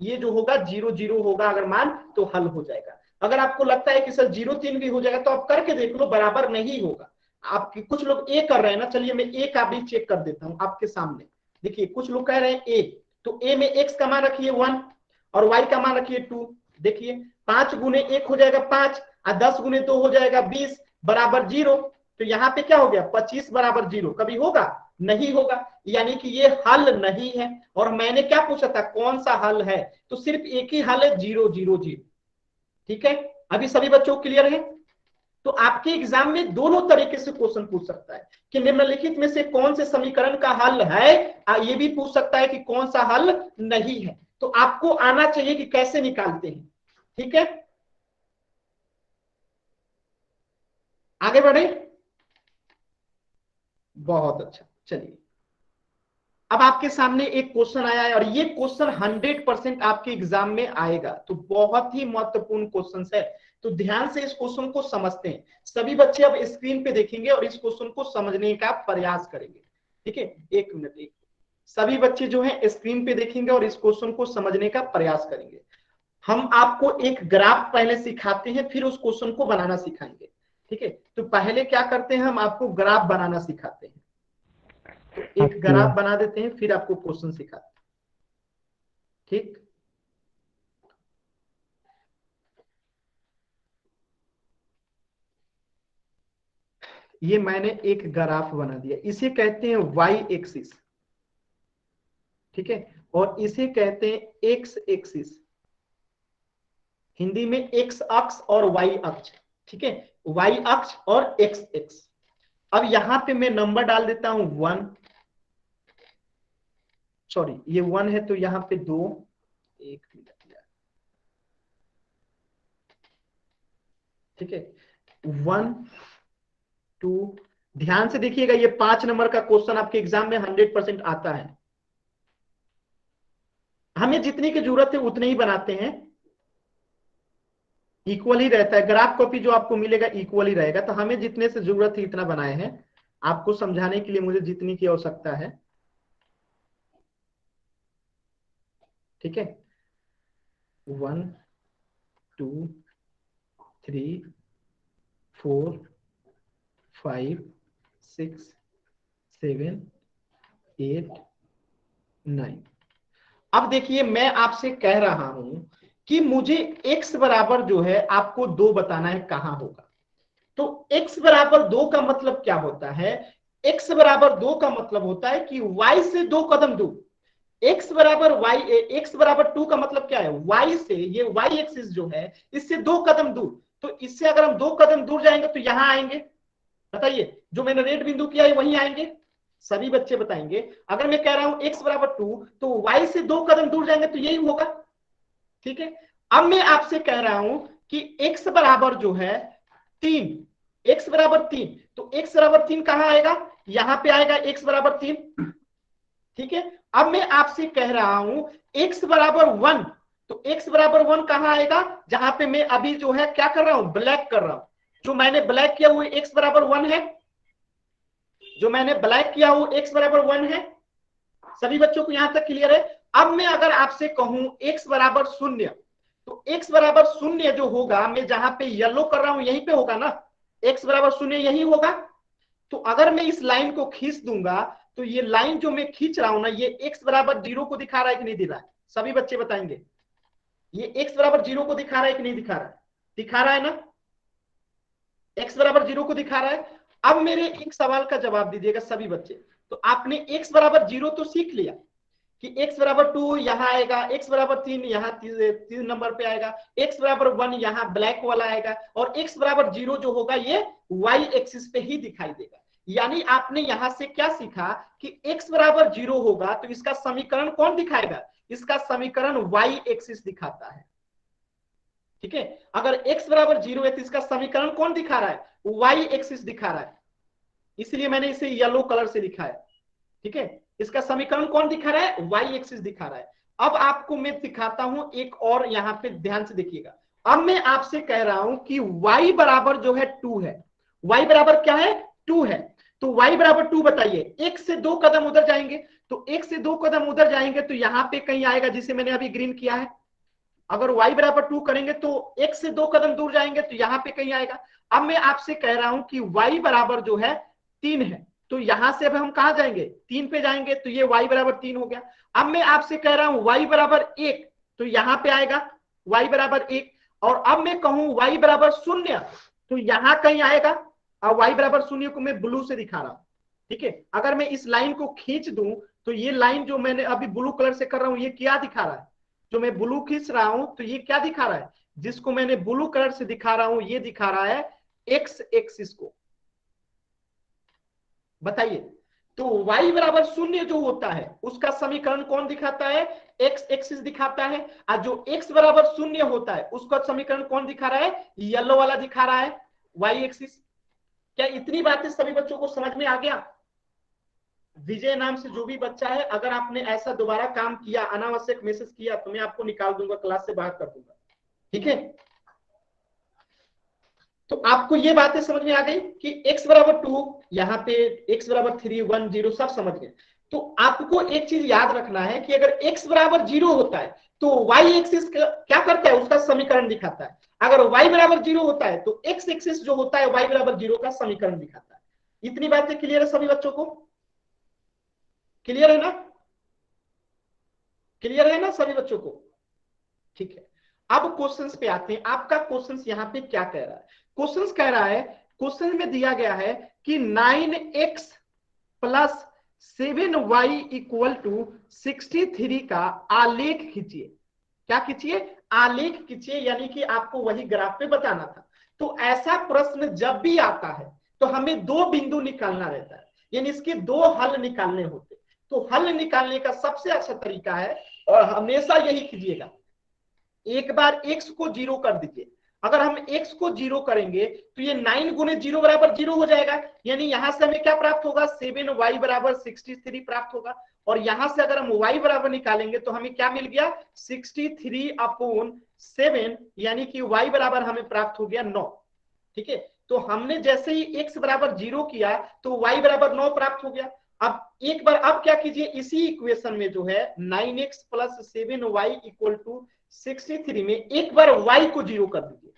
ये जो होगा 0 0 होगा अगर मान, तो हल हो जाएगा। अगर आपको लगता है कि सर 0 3 भी हो जाएगा तो आप करके देख लो, बराबर नहीं होगा। आपके कुछ लोग ए कर रहे हैं ना, चलिए मैं ए का भी चेक कर देता हूं आपके सामने। देखिए कुछ लोग कह रहे हैं ए, तो ए में x का मान रखिए 1 और y का मान रखिए 2। देखिए 5 गुने 1 हो जाएगा 5, और 10 गुने 2 हो जाएगा 20 बराबर 0। तो यहाँ पे क्या हो गया, 25 बराबर 0, कभी होगा नहीं होगा, यानी कि ये हल नहीं है। और मैंने क्या पूछा था, कौन सा हल है, तो सिर्फ एक ही हल है, 0 0 0। ठीक है, अभी सभी बच्चों को क्लियर है। तो आपके एग्जाम में दोनों तरीके से क्वेश्चन पूछ सकता है कि निम्नलिखित में से कौन से समीकरण का हल है, ये भी पूछ सकता है कि कौन सा हल नहीं है। तो आपको आना चाहिए कि कैसे निकालते हैं। ठीक है, आगे बढ़े, बहुत अच्छा। चलिए अब आपके सामने एक क्वेश्चन आया है, और ये क्वेश्चन 100% आपके एग्जाम में आएगा, तो बहुत ही महत्वपूर्ण क्वेश्चन है। तो ध्यान से इस क्वेश्चन को समझते हैं। सभी बच्चे अब स्क्रीन पे देखेंगे और इस क्वेश्चन को समझने का प्रयास करेंगे। ठीक है, एक मिनट, सभी बच्चे जो है स्क्रीन पे देखेंगे और इस क्वेश्चन को समझने का प्रयास करेंगे। हम आपको एक ग्राफ पहले सिखाते हैं, फिर उस क्वेश्चन को बनाना सिखाएंगे। ठीक है, तो पहले क्या करते हैं, हम आपको ग्राफ बनाना सिखाते हैं। तो एक ग्राफ बना देते हैं, फिर आपको क्वेश्चन सिखाते हैं। ठीक, ये मैंने एक ग्राफ बना दिया, इसे कहते हैं वाई एक्सिस। ठीक है, और इसे कहते हैं एक्स एक्सिस, हिंदी में एक्स अक्ष और वाई अक्ष। ठीक है, वाई अक्ष और एक्स एक्स। अब यहां पे मैं नंबर डाल देता हूं 1, सॉरी ये 1 है तो यहां पे 2, 1 मिनट। ठीक है, 1 2, ध्यान से देखिएगा, ये 5 नंबर का क्वेश्चन आपके एग्जाम में 100% आता है। हमें जितनी की जरूरत है उतने ही बनाते हैं, इक्वल ही रहता है। ग्राफ कॉपी जो आपको मिलेगा इक्वल ही रहेगा, तो हमें जितने से जरूरत है इतना बनाए हैं, आपको समझाने के लिए मुझे जितनी की आवश्यकता है। ठीक है, 1 2 3 4 5 6 7 8 9। अब देखिए मैं आपसे कह रहा हूं कि मुझे x बराबर जो है आपको 2 बताना है कहां होगा। तो x बराबर 2 का मतलब क्या होता है, x बराबर 2 का मतलब होता है कि y से 2 कदम दूर। x बराबर y, x बराबर 2 का मतलब क्या है, y से, ये y एक्सिस जो है इससे 2 कदम दूर। तो इससे अगर हम 2 कदम दूर जाएंगे तो यहां आएंगे। बताइए, जो मैंने रेड बिंदु किया है वहीं आएंगे। सभी बच्चे बताएंगे। अगर मैं कह रहा हूं x बराबर 2, तो y से 2 कदम दूर जाएंगे तो यही होगा। ठीक है, अब मैं आपसे कह रहा हूं कि x बराबर जो है 3, x बराबर 3, तो x बराबर 3 कहां आएगा, यहां पे आएगा x बराबर 3। ठीक है, अब मैं आपसे कह रहा हूं x बराबर 1, तो x बराबर 1 कहां आएगा, जहां पे मैं अभी जो है क्या कर रहा हूं, ब्लैक कर रहा हूं। जो मैंने ब्लैक किया हुआ x बराबर 1 है, जो मैंने ब्लैक किया हुआ x बराबर 1 है। सभी बच्चों को यहां तक क्लियर है। अब मैं अगर आपसे कहूं x बराबर 0, तो x बराबर 0 जो होगा, मैं जहां पे येलो कर रहा हूं यहीं पे होगा ना, x बराबर 0 यही होगा। तो अगर मैं इस लाइन को खींच दूंगा, तो ये लाइन जो मैं खींच रहा हूं ना, ये x बराबर 0 को दिखा रहा है कि नहीं दिखा रहा है, सभी बच्चे बताएंगे। ये x बराबर 0 को दिखा रहा है कि नहीं दिखा रहा है, दिखा रहा है ना, x बराबर 0 को दिखा रहा है। अब मेरे एक सवाल का जवाब दीजिएगा सभी बच्चे। तो आपने x बराबर 0 तो सीख लिया कि x बराबर 2 यहाँ आएगा, x बराबर 3 यहाँ 3 नंबर पे आएगा, x बराबर 1 यहाँ ब्लैक वाला आएगा, और x बराबर 0 जो होगा ये y एक्सिस पे ही दिखाई देगा। यानी आपने यहां से क्या सीखा कि x बराबर 0 होगा तो इसका समीकरण कौन दिखाएगा, इसका समीकरण y एक्सिस दिखाता है। ठीक है, अगर x बराबर 0 है तो इसका समीकरण कौन दिखा रहा है, y एक्सिस दिखा रहा है। इसलिए मैंने इसे येलो कलर से लिखा है। ठीक है, इसका समीकरण कौन दिखा रहा है, वाई एक्सिस दिखा रहा है। अब आपको मैं दिखाता हूं एक और, यहां पे ध्यान से देखिएगा। अब मैं आपसे कह रहा हूं कि y बराबर जो है 2 है, y बराबर क्या है 2 है। तो y बराबर 2 बताइए, एक से दो कदम उधर जाएंगे, तो एक से दो कदम उधर जाएंगे तो यहां पे कहीं आएगा जिसे मैंने अभी ग्रीन किया है। अगर y बराबर 2 करेंगे तो एक से दो कदम दूर जाएंगे तो यहां पे कहीं आएगा। अब मैं आपसे कह रहा हूं कि y बराबर जो है 3 है, तो यहां से अब हम कहां जाएंगे, 3 पे जाएंगे, तो ये y बराबर 3 हो गया। अब मैं आपसे कह रहा हूं y बराबर 1, तो यहां पे आएगा y बराबर 1। और अब मैं कहूं y बराबर 0, तो यहां कहीं आएगा। अब y बराबर 0 को मैं ब्लू से दिखा रहा हूं, ठीक है। अगर मैं इस लाइन को खींच दूं तो ये लाइन जो मैंने अभी ब्लू कलर से कर रहा हूं, ये क्या दिखा रहा है, जो मैं ब्लू खींच रहा हूं तो ये क्या दिखा रहा है, जिसको मैंने ब्लू कलर से दिखा रहा हूं, ये दिखा रहा है एक्स एक्सिस को। बताइए, तो y बराबर 0 जो होता है उसका समीकरण कौन दिखाता है, एक्स एक्सिस दिखाता है। और जो x बराबर 0 होता है उसका समीकरण कौन दिखा रहा है, येलो वाला दिखा रहा है, y एक्सिस। क्या इतनी बातें सभी बच्चों को समझ में आ गया। विजय नाम से जो भी बच्चा है, अगर आपने ऐसा दोबारा काम किया, अनावश्यक मैसेज किया, तो मैं आपको निकाल दूंगा, क्लास से बाहर कर दूंगा, ठीक है। तो आपको ये बातें समझ में आ गई कि x बराबर 2, यहाँ पे x बराबर 3, 1, 0 सब समझ गए। तो आपको एक चीज याद रखना है कि अगर x बराबर 0 होता है तो y एक्सिस क्या करता है, उसका समीकरण दिखाता है। अगर y बराबर 0 होता है तो x एक्सिस जो होता है y बराबर 0 का समीकरण दिखाता है। इतनी बातें क्लियर है सभी बच्चों को, क्लियर है ना, क्लियर है ना सभी बच्चों को, ठीक है। अब क्वेश्चंस पे आते हैं। आपका क्वेश्चंस यहाँ पे क्या कह रहा है, क्वेश्चंस कह रहा है, क्वेश्चन में दिया गया है कि 9x plus 7y equal to 63 का आलेख खींचिए। क्या खींचिए, आलेख खींचिए, यानी कि आपको वही ग्राफ पे बताना था। तो ऐसा प्रश्न जब भी आता है तो हमें दो बिंदु निकालना रहता है, यानी इसके दो हल निकालने होते। तो हल निकालने का सबसे अच्छा तरीका है, और हमेशा यही कीजिएगा, एक बार x को 0 कर दीजिए। अगर हम x को 0 करेंगे तो ये 9 गुने 0 बराबर 0 हो जाएगा, यानी यहां से हमें क्या प्राप्त होगा, 7y बराबर 63 प्राप्त होगा। और यहां से अगर हम y बराबर निकालेंगे तो हमें क्या मिल गया, 63/7, यानी कि y बराबर हमें प्राप्त हो गया 9, ठीक है। तो हमने जैसे ही x बराबर 0 किया तो y बराबर 9 प्राप्त हो गया। अब एक बार अब क्या कीजिए, इसी इक्वेशन में जो है 9x plus 7y equal to 63 में एक बार y को 0 कर दीजिए,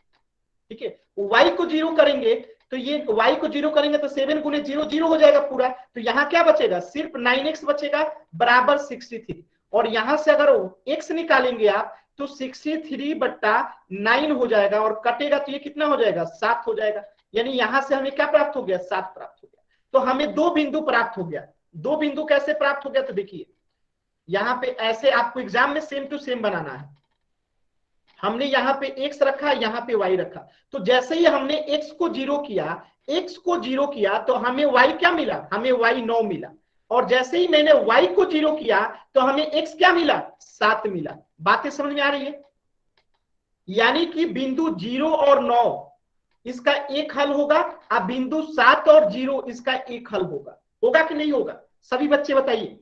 ठीक है। y को 0 करेंगे तो ये y को 0 करेंगे तो 7 गुने 0 0 हो जाएगा पूरा। तो यहां क्या बचेगा, सिर्फ 9x बचेगा बराबर 63। और यहां से अगर x निकालेंगे आप तो 63/9 हो जाएगा, और कटेगा तो ये कितना हो जाएगा, 7 हो जाएगा। यानी यहां से हमें क्या प्राप्त हो गया, 7 प्राप्त हो गया। तो हमें दो बिंदु प्राप्त हो गया। दो बिंदु कैसे प्राप्त हो गया, तो देखिए यहां पे ऐसे आपको एग्जाम में सेम टू सेम बनाना है। हमने यहाँ पे x रखा, यहाँ पे y रखा, तो जैसे ही हमने x को 0 किया, x को 0 किया तो हमें y क्या मिला, हमें y 9 मिला। और जैसे ही मैंने y को 0 किया तो हमें x क्या मिला, 7 मिला। बातें समझ में आ रही है। यानी कि बिंदु 0 और 9 इसका एक हल होगा, अब बिंदु 7 और 0 इसका एक हल होगा। होगा कि नहीं होगा, सभी बच्चे बताइए।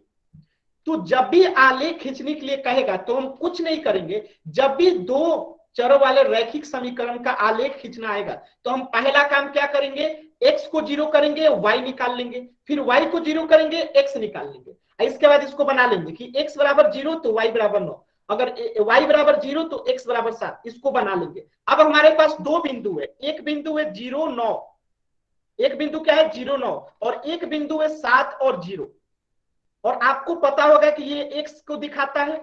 तो जब भी आलेख खींचने के लिए कहेगा तो हम कुछ नहीं करेंगे, जब भी दो चरों वाले रैखिक समीकरण का आलेख खींचना आएगा तो हम पहला काम क्या करेंगे, x को 0 करेंगे, y निकाल लेंगे, फिर y को 0 करेंगे, x निकाल लेंगे। इसके बाद इसको बना लेंगे कि x बराबर 0 तो y बराबर 9, अगर y बराबर 0 तो x बराबर 7, इसको बना लेंगे। अब हमारे पास दो बिंदु है, एक बिंदु है 0 9, एक बिंदु क्या है 0 9, और एक बिंदु है 7 और 0। और आपको पता होगा कि ये x को दिखाता है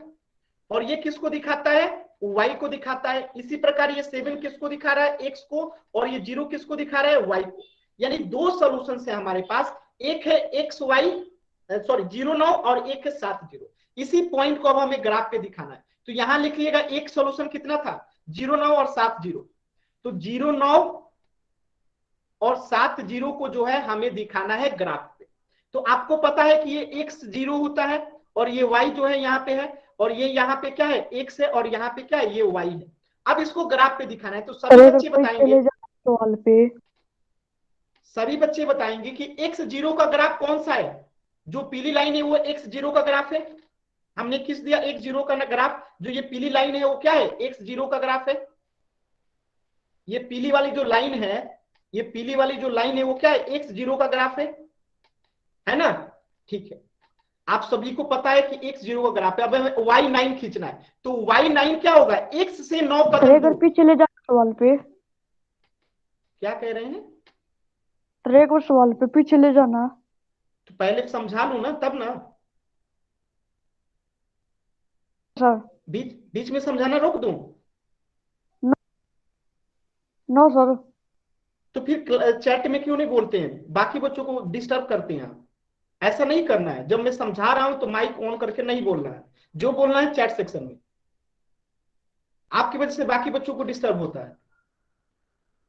और ये किसको दिखाता है, y को दिखाता है। इसी प्रकार ये 7 किसको दिखा रहा है, x को, और ये 0 किसको दिखा रहा है, y को। यानी दो सॉल्यूशन है हमारे पास, एक है सॉरी 0 9 और एक है 7 0। इसी पॉइंट को अब हमें ग्राफ पे दिखाना है। तो यहां लिखिएगा एक सॉल्यूशन कितना था, 0 9 और 7 0। तो 0 9 और 7 0 को जो है हमें दिखाना है ग्राफ पे। तो आपको पता है कि ये x 0 होता है और ये y जो है यहाँ पे है, और ये यहाँ पे क्या है x है, और यहाँ पे क्या है, ये y है। अब इसको ग्राफ पे दिखाना है। तो सभी बच्चे बताएंगे, सवाल पे सभी बच्चे बताएंगे कि x 0 का ग्राफ कौन सा है, जो पीली लाइन है वो x0 का ग्राफ है। हमने किस दिया, x0 का ग्राफ। जो ये पीली लाइन है वो क्या है, x0 का ग्राफ है। ये पीली वाली जो लाइन है, ये पीली वाली जो लाइन है वो क्या है, x0 का ग्राफ है ना। ठीक है, आप सभी को पता है कि x0 का ग्राफ है। अब हमें y9 खींचना है, तो y9 क्या होगा, x से 9 सर कदम एक बार दूर। पीछे ले जाओ सवाल पे। क्या कह रहे हैं, सर एक बार सवाल पे पीछे ले जाना। तो पहले समझा लू ना तब ना, सर बीच बीच में समझाना रोक दूं। No sir. तो फिर चैट में क्यों नहीं बोलते हैं, बाकी बच्चों को डिस्टर्ब करते हैं। ऐसा नहीं करना है, जब मैं समझा रहा हूं तो माइक ऑन करके नहीं बोलना है, जो बोलना है चैट सेक्शन में। आपकी वजह से बाकी बच्चों को डिस्टर्ब होता है।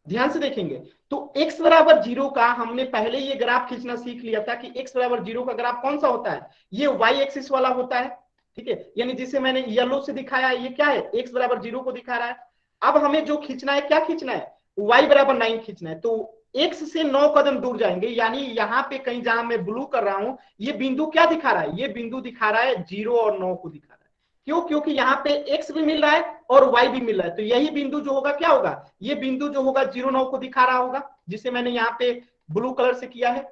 ध्यान से देखेंगे तो x बराबर 0 का हमने पहले ये ग्राफ खींचना सीख लिया था कि x बराबर 0 का ग्राफ कौन सा होता है, ये y एक्सिस वाला होता है। ठीक है, यानी जिसे मैंने येलो से दिखाया ये क्या है, x बराबर 0 को दिखा रहा है। अब हमें जो खींचना है, क्या खींचना है, y बराबर 9 खींचना है। तो x से 9 कदम दूर जाएंगे, यानी यहाँ पे कहीं जहां मैं ब्लू कर रहा हूं, ये बिंदु क्या दिखा रहा है, ये बिंदु दिखा रहा है 0 और 9 को दिखा रहा है। क्यों, क्योंकि यहाँ पे x भी मिल रहा है और y भी मिल रहा है। तो यही बिंदु जो होगा क्या होगा, ये बिंदु जो होगा 0 9 को दिखा रहा होगा, जिसे मैंने यहाँ पे ब्लू कलर से किया है।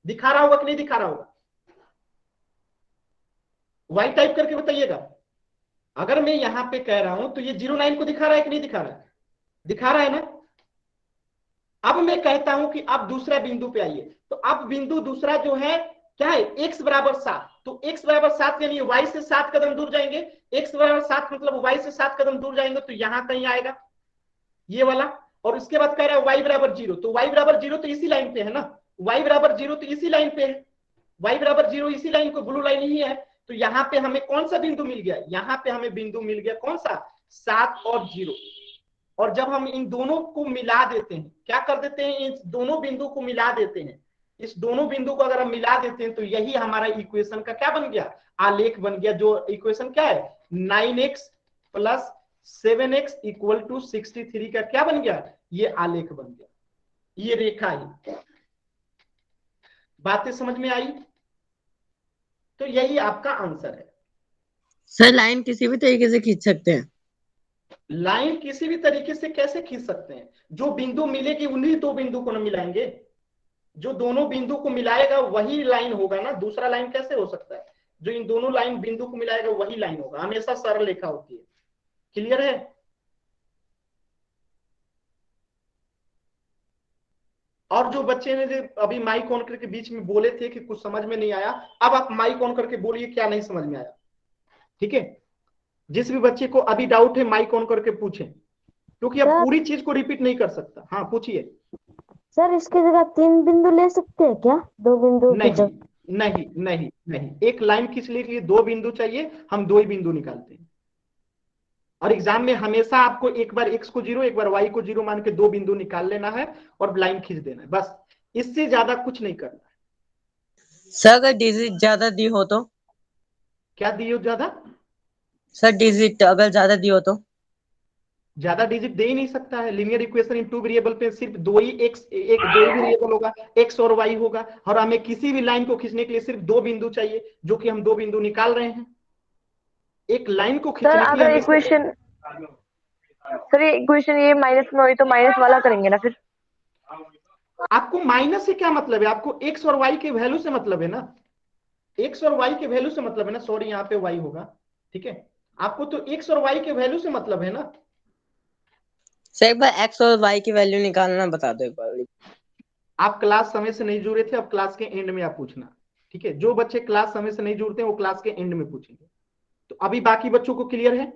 दिखा रहा होगा कि नहीं दिखा रहा होगा, y टाइप करके बताइएगा। अगर मैं यहाँ पे कह रहा हूं तो ये 0 9 को दिखा रहा है कि नहीं दिखा रहा है, दिखा रहा है ना। अब मैं कहता हूं कि अब दूसरा बिंदु पे आइए, तो अब बिंदु दूसरा जो है क्या है, x बराबर 7। तो x बराबर 7 यानी y से 7 कदम दूर जाएंगे। x बराबर 7 मतलब y से 7 कदम दूर जाएंगे, तो यहां कहीं आएगा ये वाला। और उसके बाद कह रहा है y बराबर 0, तो y बराबर 0 तो इसी लाइन पे है ना, y बराबर 0 तो इसी लाइन पे है, y बराबर 0 इसी लाइन को, ब्लू लाइन ही है। तो यहाँ पे हमें कौन सा बिंदु मिल गया, यहाँ पे हमें बिंदु मिल गया कौन सा, 7 और 0। और जब हम इन दोनों को मिला देते हैं, क्या कर देते हैं, इन दोनों बिंदु को मिला देते हैं, इस दोनों बिंदु को अगर हम मिला देते हैं तो यही हमारा इक्वेशन का क्या बन गया, आलेख बन गया। जो इक्वेशन क्या है, 9x plus 7x equal to 63 का क्या बन गया, ये आलेख बन गया, ये रेखा ही। बातें समझ में आई, तो यही आपका आंसर है। सर लाइन किसी भी तरीके से खींच सकते हैं। लाइन किसी भी तरीके से कैसे खींच सकते हैं, जो बिंदु मिलेगी उन्हीं दो बिंदु को न मिलाएंगे, जो दोनों बिंदु को मिलाएगा वही लाइन होगा ना, दूसरा लाइन कैसे हो सकता है, जो इन दोनों लाइन बिंदु को मिलाएगा वही लाइन होगा, हमेशा सरल रेखा होती है। क्लियर है। और जो बच्चे ने जो अभी माइक ऑन करके बीच में बोले थे कि कुछ समझ में नहीं आया, अब आप माइक ऑन करके बोलिए क्या नहीं समझ में आया। ठीक है, जिस भी बच्चे को अभी डाउट है माइक ऑन करके पूछें, क्योंकि अब पूरी चीज को रिपीट नहीं कर सकता। हाँ पूछिए। सर इसकी जगह 3 बिंदु ले सकते हैं क्या, 2 बिंदु की नहीं जगह? नहीं नहीं नहीं, एक लाइन खींचने के लिए 2 बिंदु चाहिए, हम 2 ही बिंदु निकालते हैं। और एग्जाम में हमेशा आपको एक बार x को 0 एक बार y को 0 मान के 2 बिंदु निकाल लेना है और लाइन खींच देना है, बस इससे ज्यादा कुछ नहीं करना है। सर अगर डिजिट ज्यादा दी हो तो? क्या दियो ज्यादा, सर डिजिट अगर ज्यादा दी हो तो? ज्यादा डिजिट दे ही नहीं सकता है। लीनियर इक्वेशन इन 2 वेरिएबल पे सिर्फ 2 ही वेरिएबल होगा, x और y होगा। और हमें किसी भी लाइन को खींचने के लिए सिर्फ 2 बिंदु चाहिए, जो कि हम 2 बिंदु निकाल रहे हैं। एक लाइन को सर खींचने के लिए अगर इक्वेशन, सर ये इक्वेशन ये माइनस में हुई तो माइनस वाला करेंगे ना फिर? आपको माइनस से क्या मतलब है, आपको x और y के वैल्यू से मतलब है ना, x और y के वैल्यू से मतलब है ना, सॉरी यहाँ पे y होगा। ठीक है, आपको तो x और y के वैल्यू से मतलब है ना। सर एक बार x और y की वैल्यू निकालना बता दो एक बार। आप क्लास समय से नहीं जुड़े थे, अब क्लास के एंड में आप पूछना। ठीक है, जो बच्चे क्लास समय से नहीं जुड़ते हैं वो क्लास के एंड में पूछेंगे। तो अभी बाकी बच्चों को क्लियर है,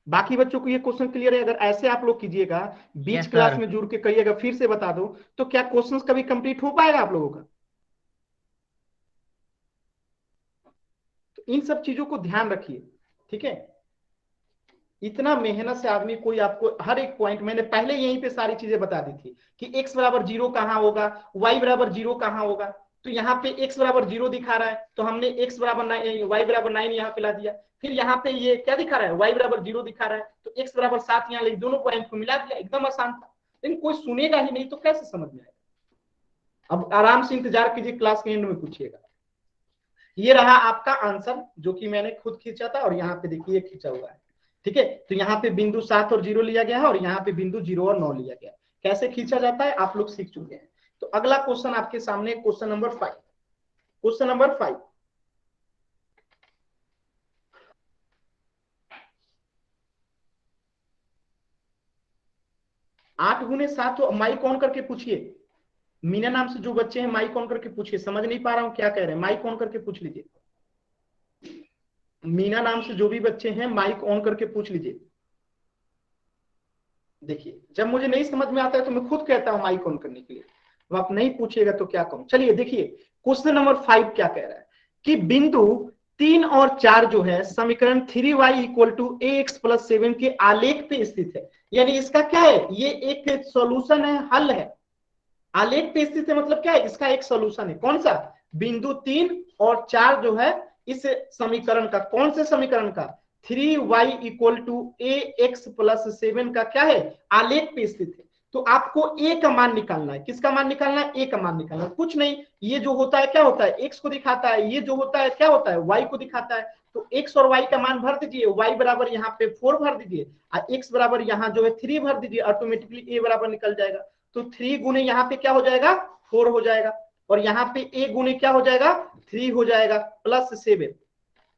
बाकी बच्चों को ये क्वेश्चन क्लियर है। अगर ऐसे आप लोग कीजिएगा, बीच क्लास में जुड़ के कहिएगा फिर से बता दो, तो क्या क्वेश्चंस कभी कंप्लीट हो पाएगा आप लोगों का। तो इन सब चीजों को ध्यान रखिए। ठीक है, इतना मेहनत से आदमी कोई आपको हर एक पॉइंट, मैंने पहले यहीं पे सारी चीजें बता दी थी कि x बराबर 0 कहां होगा, y बराबर 0 कहां होगा। तो यहाँ पे x बराबर 0 दिखा रहा है, तो हमने x बराबर 9 y बराबर 9 यहाँ पे ला दिया। फिर यहाँ पे ये क्या दिखा रहा है, y बराबर 0 दिखा रहा है, तो x बराबर 7 यहाँ ले, दोनों पॉइंट को मिला दिया, एकदम आसान था। लेकिन कोई सुनेगा ही नहीं तो कैसे समझ में आएगा। अब आराम से इंतजार कीजिए, क्लास के एंड में पूछिएगा। ये रहा आपका आंसर जो कि मैंने खुद खींचा था, और यहाँ पे देखिए खींचा हुआ है। ठीक है, तो यहाँ पे बिंदु 7 और 0 लिया गया है, और यहाँ पे बिंदु 0 और 9 लिया गया है। कैसे खींचा जाता है आप लोग सीख चुके हैं। तो अगला क्वेश्चन आपके सामने, क्वेश्चन नंबर 5। क्वेश्चन नंबर 5, 8 गुने 7, माइक ऑन करके पूछिए। मीना नाम से जो बच्चे हैं माइक ऑन करके पूछिए, समझ नहीं पा रहा हूं क्या कह रहे हैं, माइक ऑन करके पूछ लीजिए। मीना नाम से जो भी बच्चे हैं माइक ऑन करके पूछ लीजिए। देखिए जब मुझे नहीं समझ में आता है तो मैं खुद कहता हूं माइक ऑन करने के लिए, अब आप नहीं पूछिएगा तो क्या कहूं। चलिए देखिए क्वेश्चन नंबर 5 क्या कह रहा है कि बिंदु 3 और 4 जो है समीकरण 3y = ax + 7 के आलेख पे स्थित है। यानी इसका क्या है, ये एक सॉल्यूशन है, हल है। आलेख पे स्थित है मतलब क्या है, इसका एक सॉल्यूशन है। कौन सा, बिंदु 3 और 4 जो है इस समीकरण का, कौन से समीकरण का, 3y = ax + 7 का क्या है, आलेख पे स्थित है। तो आपको a का मान निकालना है। किसका मान निकालना है, a का मान निकालना है। कुछ नहीं, ये जो होता है क्या होता है, x को दिखाता है, ये जो होता है क्या होता है, y को दिखाता है। तो x और y का मान भर दीजिए, y बराबर यहाँ पे 4 भर दीजिए, और x बराबर यहाँ जो है 3 भर दीजिए, ऑटोमेटिकली a बराबर निकल जाएगा। तो 3 गुने यहाँ पे क्या हो जाएगा, 4 हो जाएगा, और यहाँ पे a गुने क्या हो जाएगा, 3 हो जाएगा प्लस 7।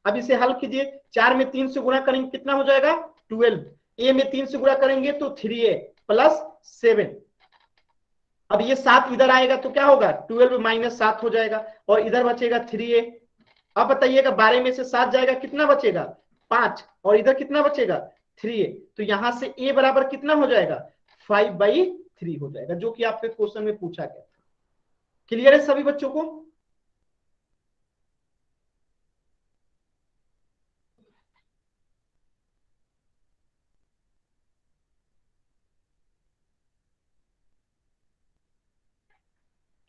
अब इसे हल कीजिए, 4 में 3 से गुणा करेंगे कितना हो जाएगा, 12। a में 3 से गुणा करेंगे तो 3a प्लस 7। अब ये 7 इधर आएगा तो क्या होगा, 12 - 7 हो जाएगा, और इधर बचेगा 3a। अब बताइएगा 12 में से 7 जाएगा कितना बचेगा, 5, और इधर कितना बचेगा, 3a। तो यहां से a बराबर कितना हो जाएगा, 5/3 हो जाएगा, जो कि आपके क्वेश्चन में पूछा गया। क्लियर है सभी बच्चों को।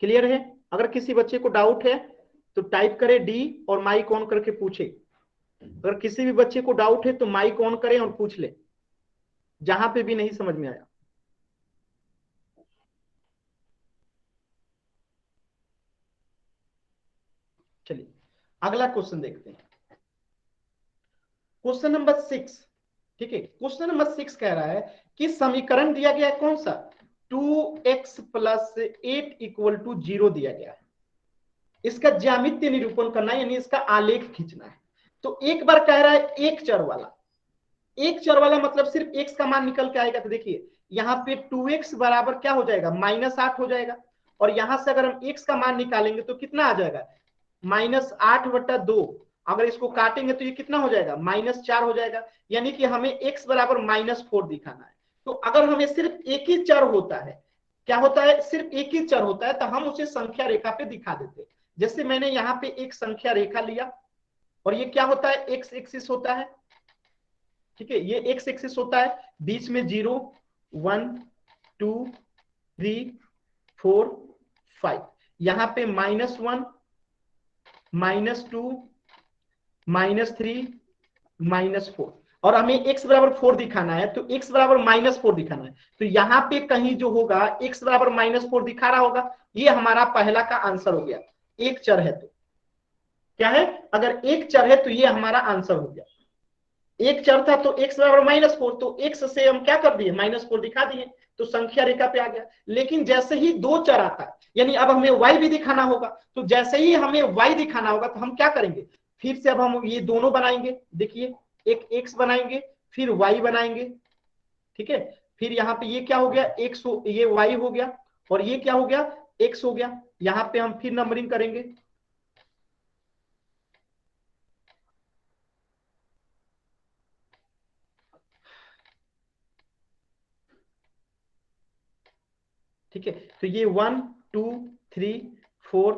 क्लियर है। अगर किसी बच्चे को डाउट है तो टाइप करे डी और माइक ऑन करके पूछे। अगर किसी भी बच्चे को डाउट है तो माइक ऑन करें और पूछ ले, जहां पे भी नहीं समझ में आया। चलिए अगला क्वेश्चन देखते हैं, क्वेश्चन नंबर 6। ठीक है, क्वेश्चन नंबर 6 कह रहा है कि समीकरण दिया गया है कौन सा, 2x + 8 = 0 दिया गया है। इसका ज्यामितीय निरूपण करना है, यानी इसका आलेख खींचना है। तो एक बार कह रहा है एक चर वाला, एक चर वाला मतलब सिर्फ x का मान निकल के आएगा। तो देखिए यहाँ पे 2x बराबर क्या हो जाएगा, -8 हो जाएगा, और यहां से अगर हम x का मान निकालेंगे तो कितना आ जाएगा, -8/2। अगर इसको काटेंगे तो ये कितना हो जाएगा, -4 हो जाएगा। यानी कि हमें x बराबर -4 दिखाना है। तो अगर हमें सिर्फ एक ही चर होता है, क्या होता है, सिर्फ एक ही चर होता है, तो हम उसे संख्या रेखा पे दिखा देते। जैसे मैंने यहाँ पे एक संख्या रेखा लिया, और ये क्या होता है, x एक्सिस होता है। ठीक है, ये x एक्सिस होता है, बीच में 0 1 2 3 4 5, यहां पे -1 -2 -3 -4, और हमें x बराबर 4 दिखाना है। तो x बराबर -4 दिखाना है, तो यहां पे कहीं जो होगा x बराबर -4 दिखा रहा होगा, ये हमारा पहला का आंसर हो गया। एक चर है तो क्या है, अगर एक चर है तो ये हमारा आंसर हो गया। एक चर था तो x बराबर -4, तो x से हम क्या कर दिए, -4 दिखा दिए, तो संख्या रेखा पे आ गया। लेकिन जैसे ही दो चर आता है, यानी अब हमें y भी दिखाना होगा, तो जैसे ही हमें y दिखाना होगा तो हम क्या करेंगे, फिर से अब हम ये दोनों बनाएंगे। देखिए एक x बनाएंगे, फिर y बनाएंगे। ठीक है, फिर यहाँ पे ये क्या हो गया, x ये y हो गया, और ये क्या हो गया, x हो गया। यहाँ पे हम फिर नंबरिंग करेंगे। ठीक है, तो ये 1 2 3 4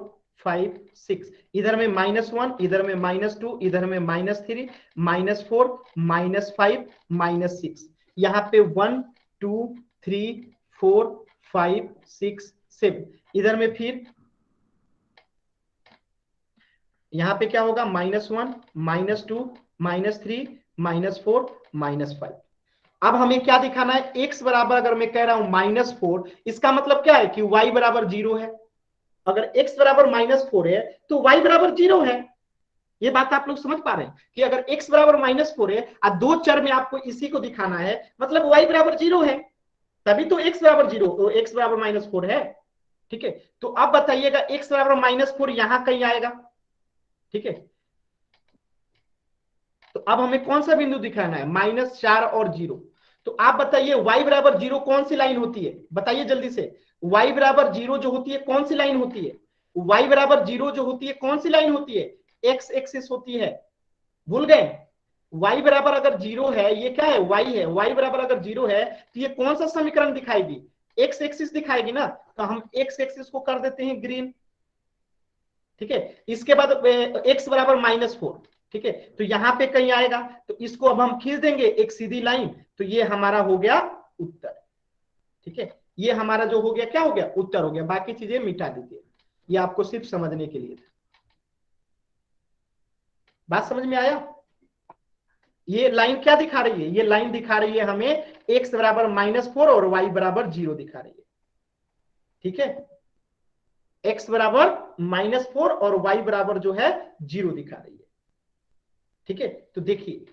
5 6, इधर में -1, इधर में -2, इधर में -3 -4 -5 -6, यहाँ पे 1 2 3 4 5 6 7, इधर में फिर यहाँ पे क्या होगा, -1 -2 -3 -4 -5। अब हमें क्या दिखाना है, x बराबर, अगर मैं कह रहा हूं -4, इसका मतलब क्या है कि y बराबर 0 है। अगर x बराबर -4 है तो y बराबर 0 है। ये बात आप लोग समझ पा रहे हैं कि अगर x बराबर -4 है और दो चर में आपको इसी को दिखाना है, मतलब y बराबर 0 है, तभी तो x बराबर 0, तो x बराबर -4 है। ठीक है, तो अब बताइएगा x बराबर -4 यहां कहीं आएगा। ठीक है, तो अब हमें कौन सा बिंदु दिखाना है, -4 और 0। तो आप बताइए y बराबर 0 कौन सी लाइन होती है, बताइए जल्दी से। y बराबर 0 जो होती है कौन सी लाइन होती है, y बराबर 0 जो होती है कौन सी लाइन होती है, x एक्सिस होती है। भूल गए, y बराबर अगर 0 है, ये क्या है, y है, y बराबर अगर 0 है तो ये कौन सा समीकरण दिखाएगी, x एक्सिस दिखाएगी ना। तो हम x एक्सिस को कर देते हैं ग्रीन। ठीक है, इसके बाद x बराबर -4। ठीक है, तो यहां पे कहीं आएगा, तो इसको अब हम खींच देंगे एक सीधी लाइन, तो ये हमारा हो गया उत्तर। ठीक है, ये हमारा जो हो गया क्या हो गया, उत्तर हो गया। बाकी चीजें मिटा दीजिए, ये आपको सिर्फ समझने के लिए था। बात समझ में आया। ये लाइन क्या दिखा रही है, ये लाइन दिखा रही है हमें x बराबर -4 और y बराबर 0 दिखा रही है। ठीक है, x बराबर -4 और y बराबर जो है 0 दिखा रही है। ठीक है, तो देखिए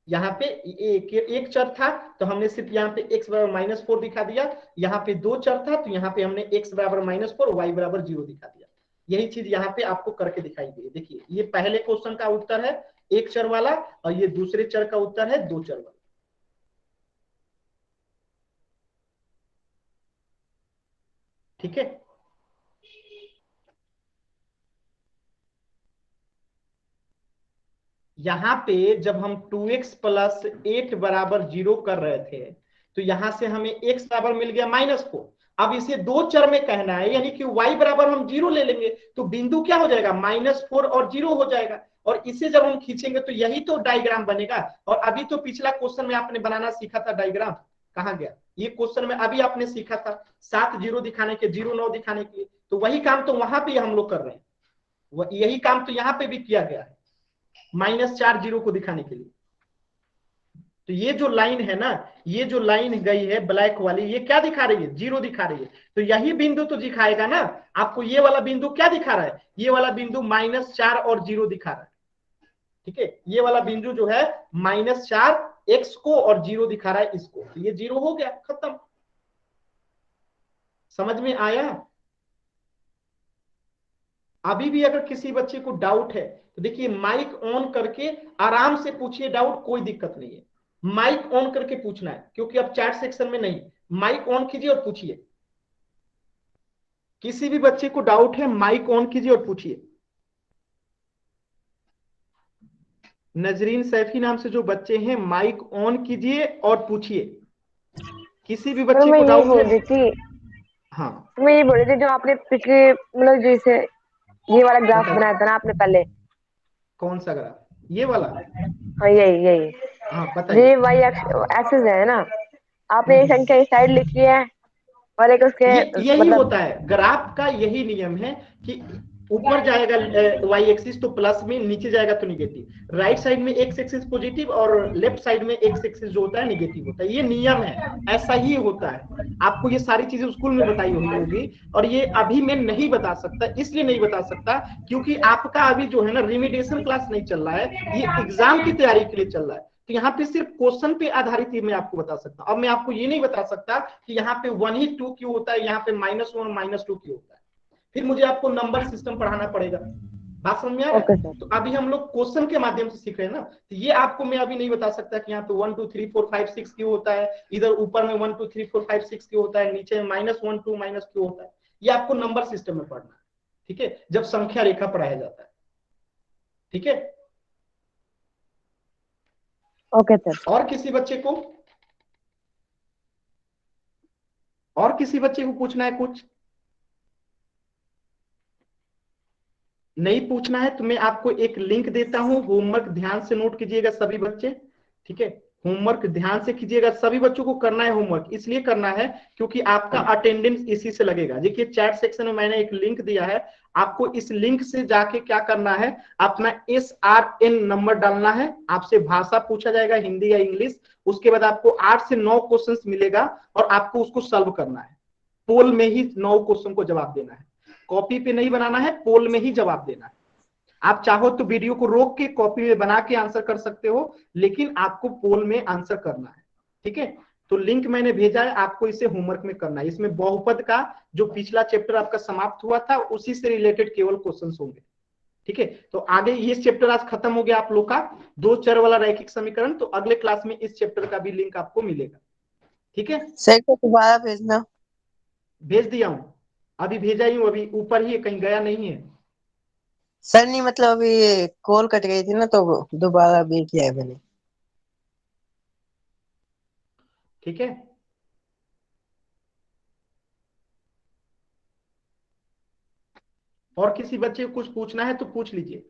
यहाँ पे एक चर था तो हमने सिर्फ यहाँ पे x बराबर -4 दिखा दिया, यहाँ पे दो चर था तो यहाँ पे हमने x बराबर -4 y बराबर 0 दिखा दिया। यही चीज यहाँ पे आपको करके दिखाई दे। देखिए ये पहले क्वेश्चन का उत्तर है एक चर वाला, और ये दूसरे चर का उत्तर है दो चर वाला। ठीक है, यहां पे जब हम 2x + 8 बराबर 0 कर रहे थे तो यहां से हमें x बराबर मिल गया -4। अब इसे दो चर में कहना है, यानी कि y बराबर हम 0 ले लेंगे तो बिंदु क्या हो जाएगा, -4 और 0 हो जाएगा। और इसे जब हम खींचेंगे तो यही तो डायग्राम बनेगा। और अभी तो पिछला क्वेश्चन में आपने बनाना सीखा था डायग्राम, कहां गया ये क्वेश्चन में, अभी आपने सीखा था 7 0 दिखाने के, 0 9 दिखाने के लिए। तो वही काम तो वहां पे हम लोग कर रहे हैं, यही काम तो यहाँ पे भी किया गया है, -4 0 को दिखाने के लिए। तो ये जो लाइन है ना, ये जो लाइन गई है ब्लैक वाली, ये क्या दिखा रही है, 0 दिखा रही है। तो यही बिंदु तो दिखाएगा ना आपको। ये वाला बिंदु क्या दिखा रहा है, ये वाला बिंदु -4 और 0 दिखा रहा है। ठीक है, ये वाला बिंदु जो है -4 x को और 0 दिखा रहा है इसको, तो ये 0 हो गया, खत्म। समझ में आया। अभी भी अगर किसी बच्चे को डाउट है तो देखिए माइक ऑन करके आराम से पूछिए डाउट, कोई दिक्कत नहीं है। माइक ऑन करके पूछना है, क्योंकि अब चैट सेक्शन में नहीं, माइक ऑन कीजिए और पूछिए। किसी भी बच्चे को डाउट है माइक ऑन कीजिए और पूछिए। नजरीन सैफी नाम से जो बच्चे हैं माइक ऑन कीजिए और पूछिए। किसी भी बच्चे मैं को ये डाउट बोल है। रही थी, हाँ, मैं ये बोल रही थी जो आपने पिछले मतलब जैसे ये वाला ग्राफ बताइए बनाया था ना आपने पहले। कौन सा ग्राफ, ये वाला। हाँ यही यही, हाँ ये बताइए। वाई एक्सिस है ना, आपने एक हम्म। संख्या इस साइड लिखी है और एक उसके ये यही मतलब। होता है ग्राफ का, यही नियम है कि ऊपर जाएगा y एक्सिस तो प्लस में, नीचे जाएगा तो निगेटिव। राइट साइड में x एक्सिस पॉजिटिव और लेफ्ट साइड में x एक्सिस जो होता है निगेटिव होता है। ये नियम है, ऐसा ही होता है। आपको ये सारी चीजें स्कूल में बताई हुई होगी, और ये अभी मैं नहीं बता सकता। इसलिए नहीं बता सकता क्योंकि आपका अभी जो है ना रिमीडिएशन क्लास नहीं चल रहा है, ये एग्जाम की तैयारी के लिए चल रहा है। तो यहाँ पे सिर्फ क्वेश्चन पे आधारित ही मैं आपको बता सकता हूँ। अब मैं आपको ये नहीं बता सकता कि यहाँ पे 1 ही 2 क्यों होता है, यहाँ पे -1 -2 क्यों होता है। फिर मुझे आपको नंबर सिस्टम पढ़ाना पड़ेगा। बात समझ में आ रहा ओके है। सर। तो अभी हम लोग क्वेश्चन के माध्यम से सीख रहे हैं ना, तो ये आपको मैं अभी नहीं बता सकता कि यहाँ पे 1 2 3 4 5 6 क्यों होता है, इधर ऊपर में 1 2 3 4 5 6 क्यों होता है, नीचे में -1 2 माइनस क्यों होता है। ये आपको नंबर सिस्टम में पढ़ना है। ठीक है, जब संख्या रेखा पढ़ाया जाता है। ठीक है, ओके सर। और किसी बच्चे को, और किसी बच्चे को पूछना है कुछ, नहीं पूछना है तो मैं आपको एक लिंक देता हूं, होमवर्क ध्यान से नोट कीजिएगा सभी बच्चे। ठीक है, होमवर्क ध्यान से कीजिएगा, सभी बच्चों को करना है होमवर्क। इसलिए करना है क्योंकि आपका अटेंडेंस इसी से लगेगा। देखिए चैट सेक्शन में मैंने एक लिंक दिया है, आपको इस लिंक से जाके क्या करना है, अपना SRN नंबर डालना है। आपसे भाषा पूछा जाएगा, हिंदी या इंग्लिश। उसके बाद आपको 8 से 9 क्वेश्चन मिलेगा और आपको उसको सॉल्व करना है। पोल में ही 9 क्वेश्चन को जवाब देना है। कॉपी पे नहीं बनाना है, पोल में ही जवाब देना है। आप चाहो तो वीडियो को रोक के कॉपी में बना के आंसर कर सकते हो, लेकिन आपको पोल में आंसर करना है। ठीक है, तो लिंक मैंने भेजा है, आपको इसे होमवर्क में करना है। इसमें बहुपद का जो पिछला चैप्टर आपका समाप्त हुआ था उसी से रिलेटेड केवल क्वेश्चंस होंगे। ठीक है, तो आगे ये चैप्टर आज खत्म हो गया आप लोग का, दो चर वाला रैखिक समीकरण। तो अगले क्लास में इस चैप्टर का भी लिंक आपको मिलेगा। ठीक है, सर को दोबारा भेजना। भेज दिया हूं, अभी भेजा ही हूं, अभी ऊपर ही है, कहीं गया नहीं है। सर नहीं मतलब अभी कॉल कट गई थी ना तो दोबारा भी किया है मैंने। ठीक है, और किसी बच्चे को कुछ पूछना है तो पूछ लीजिए।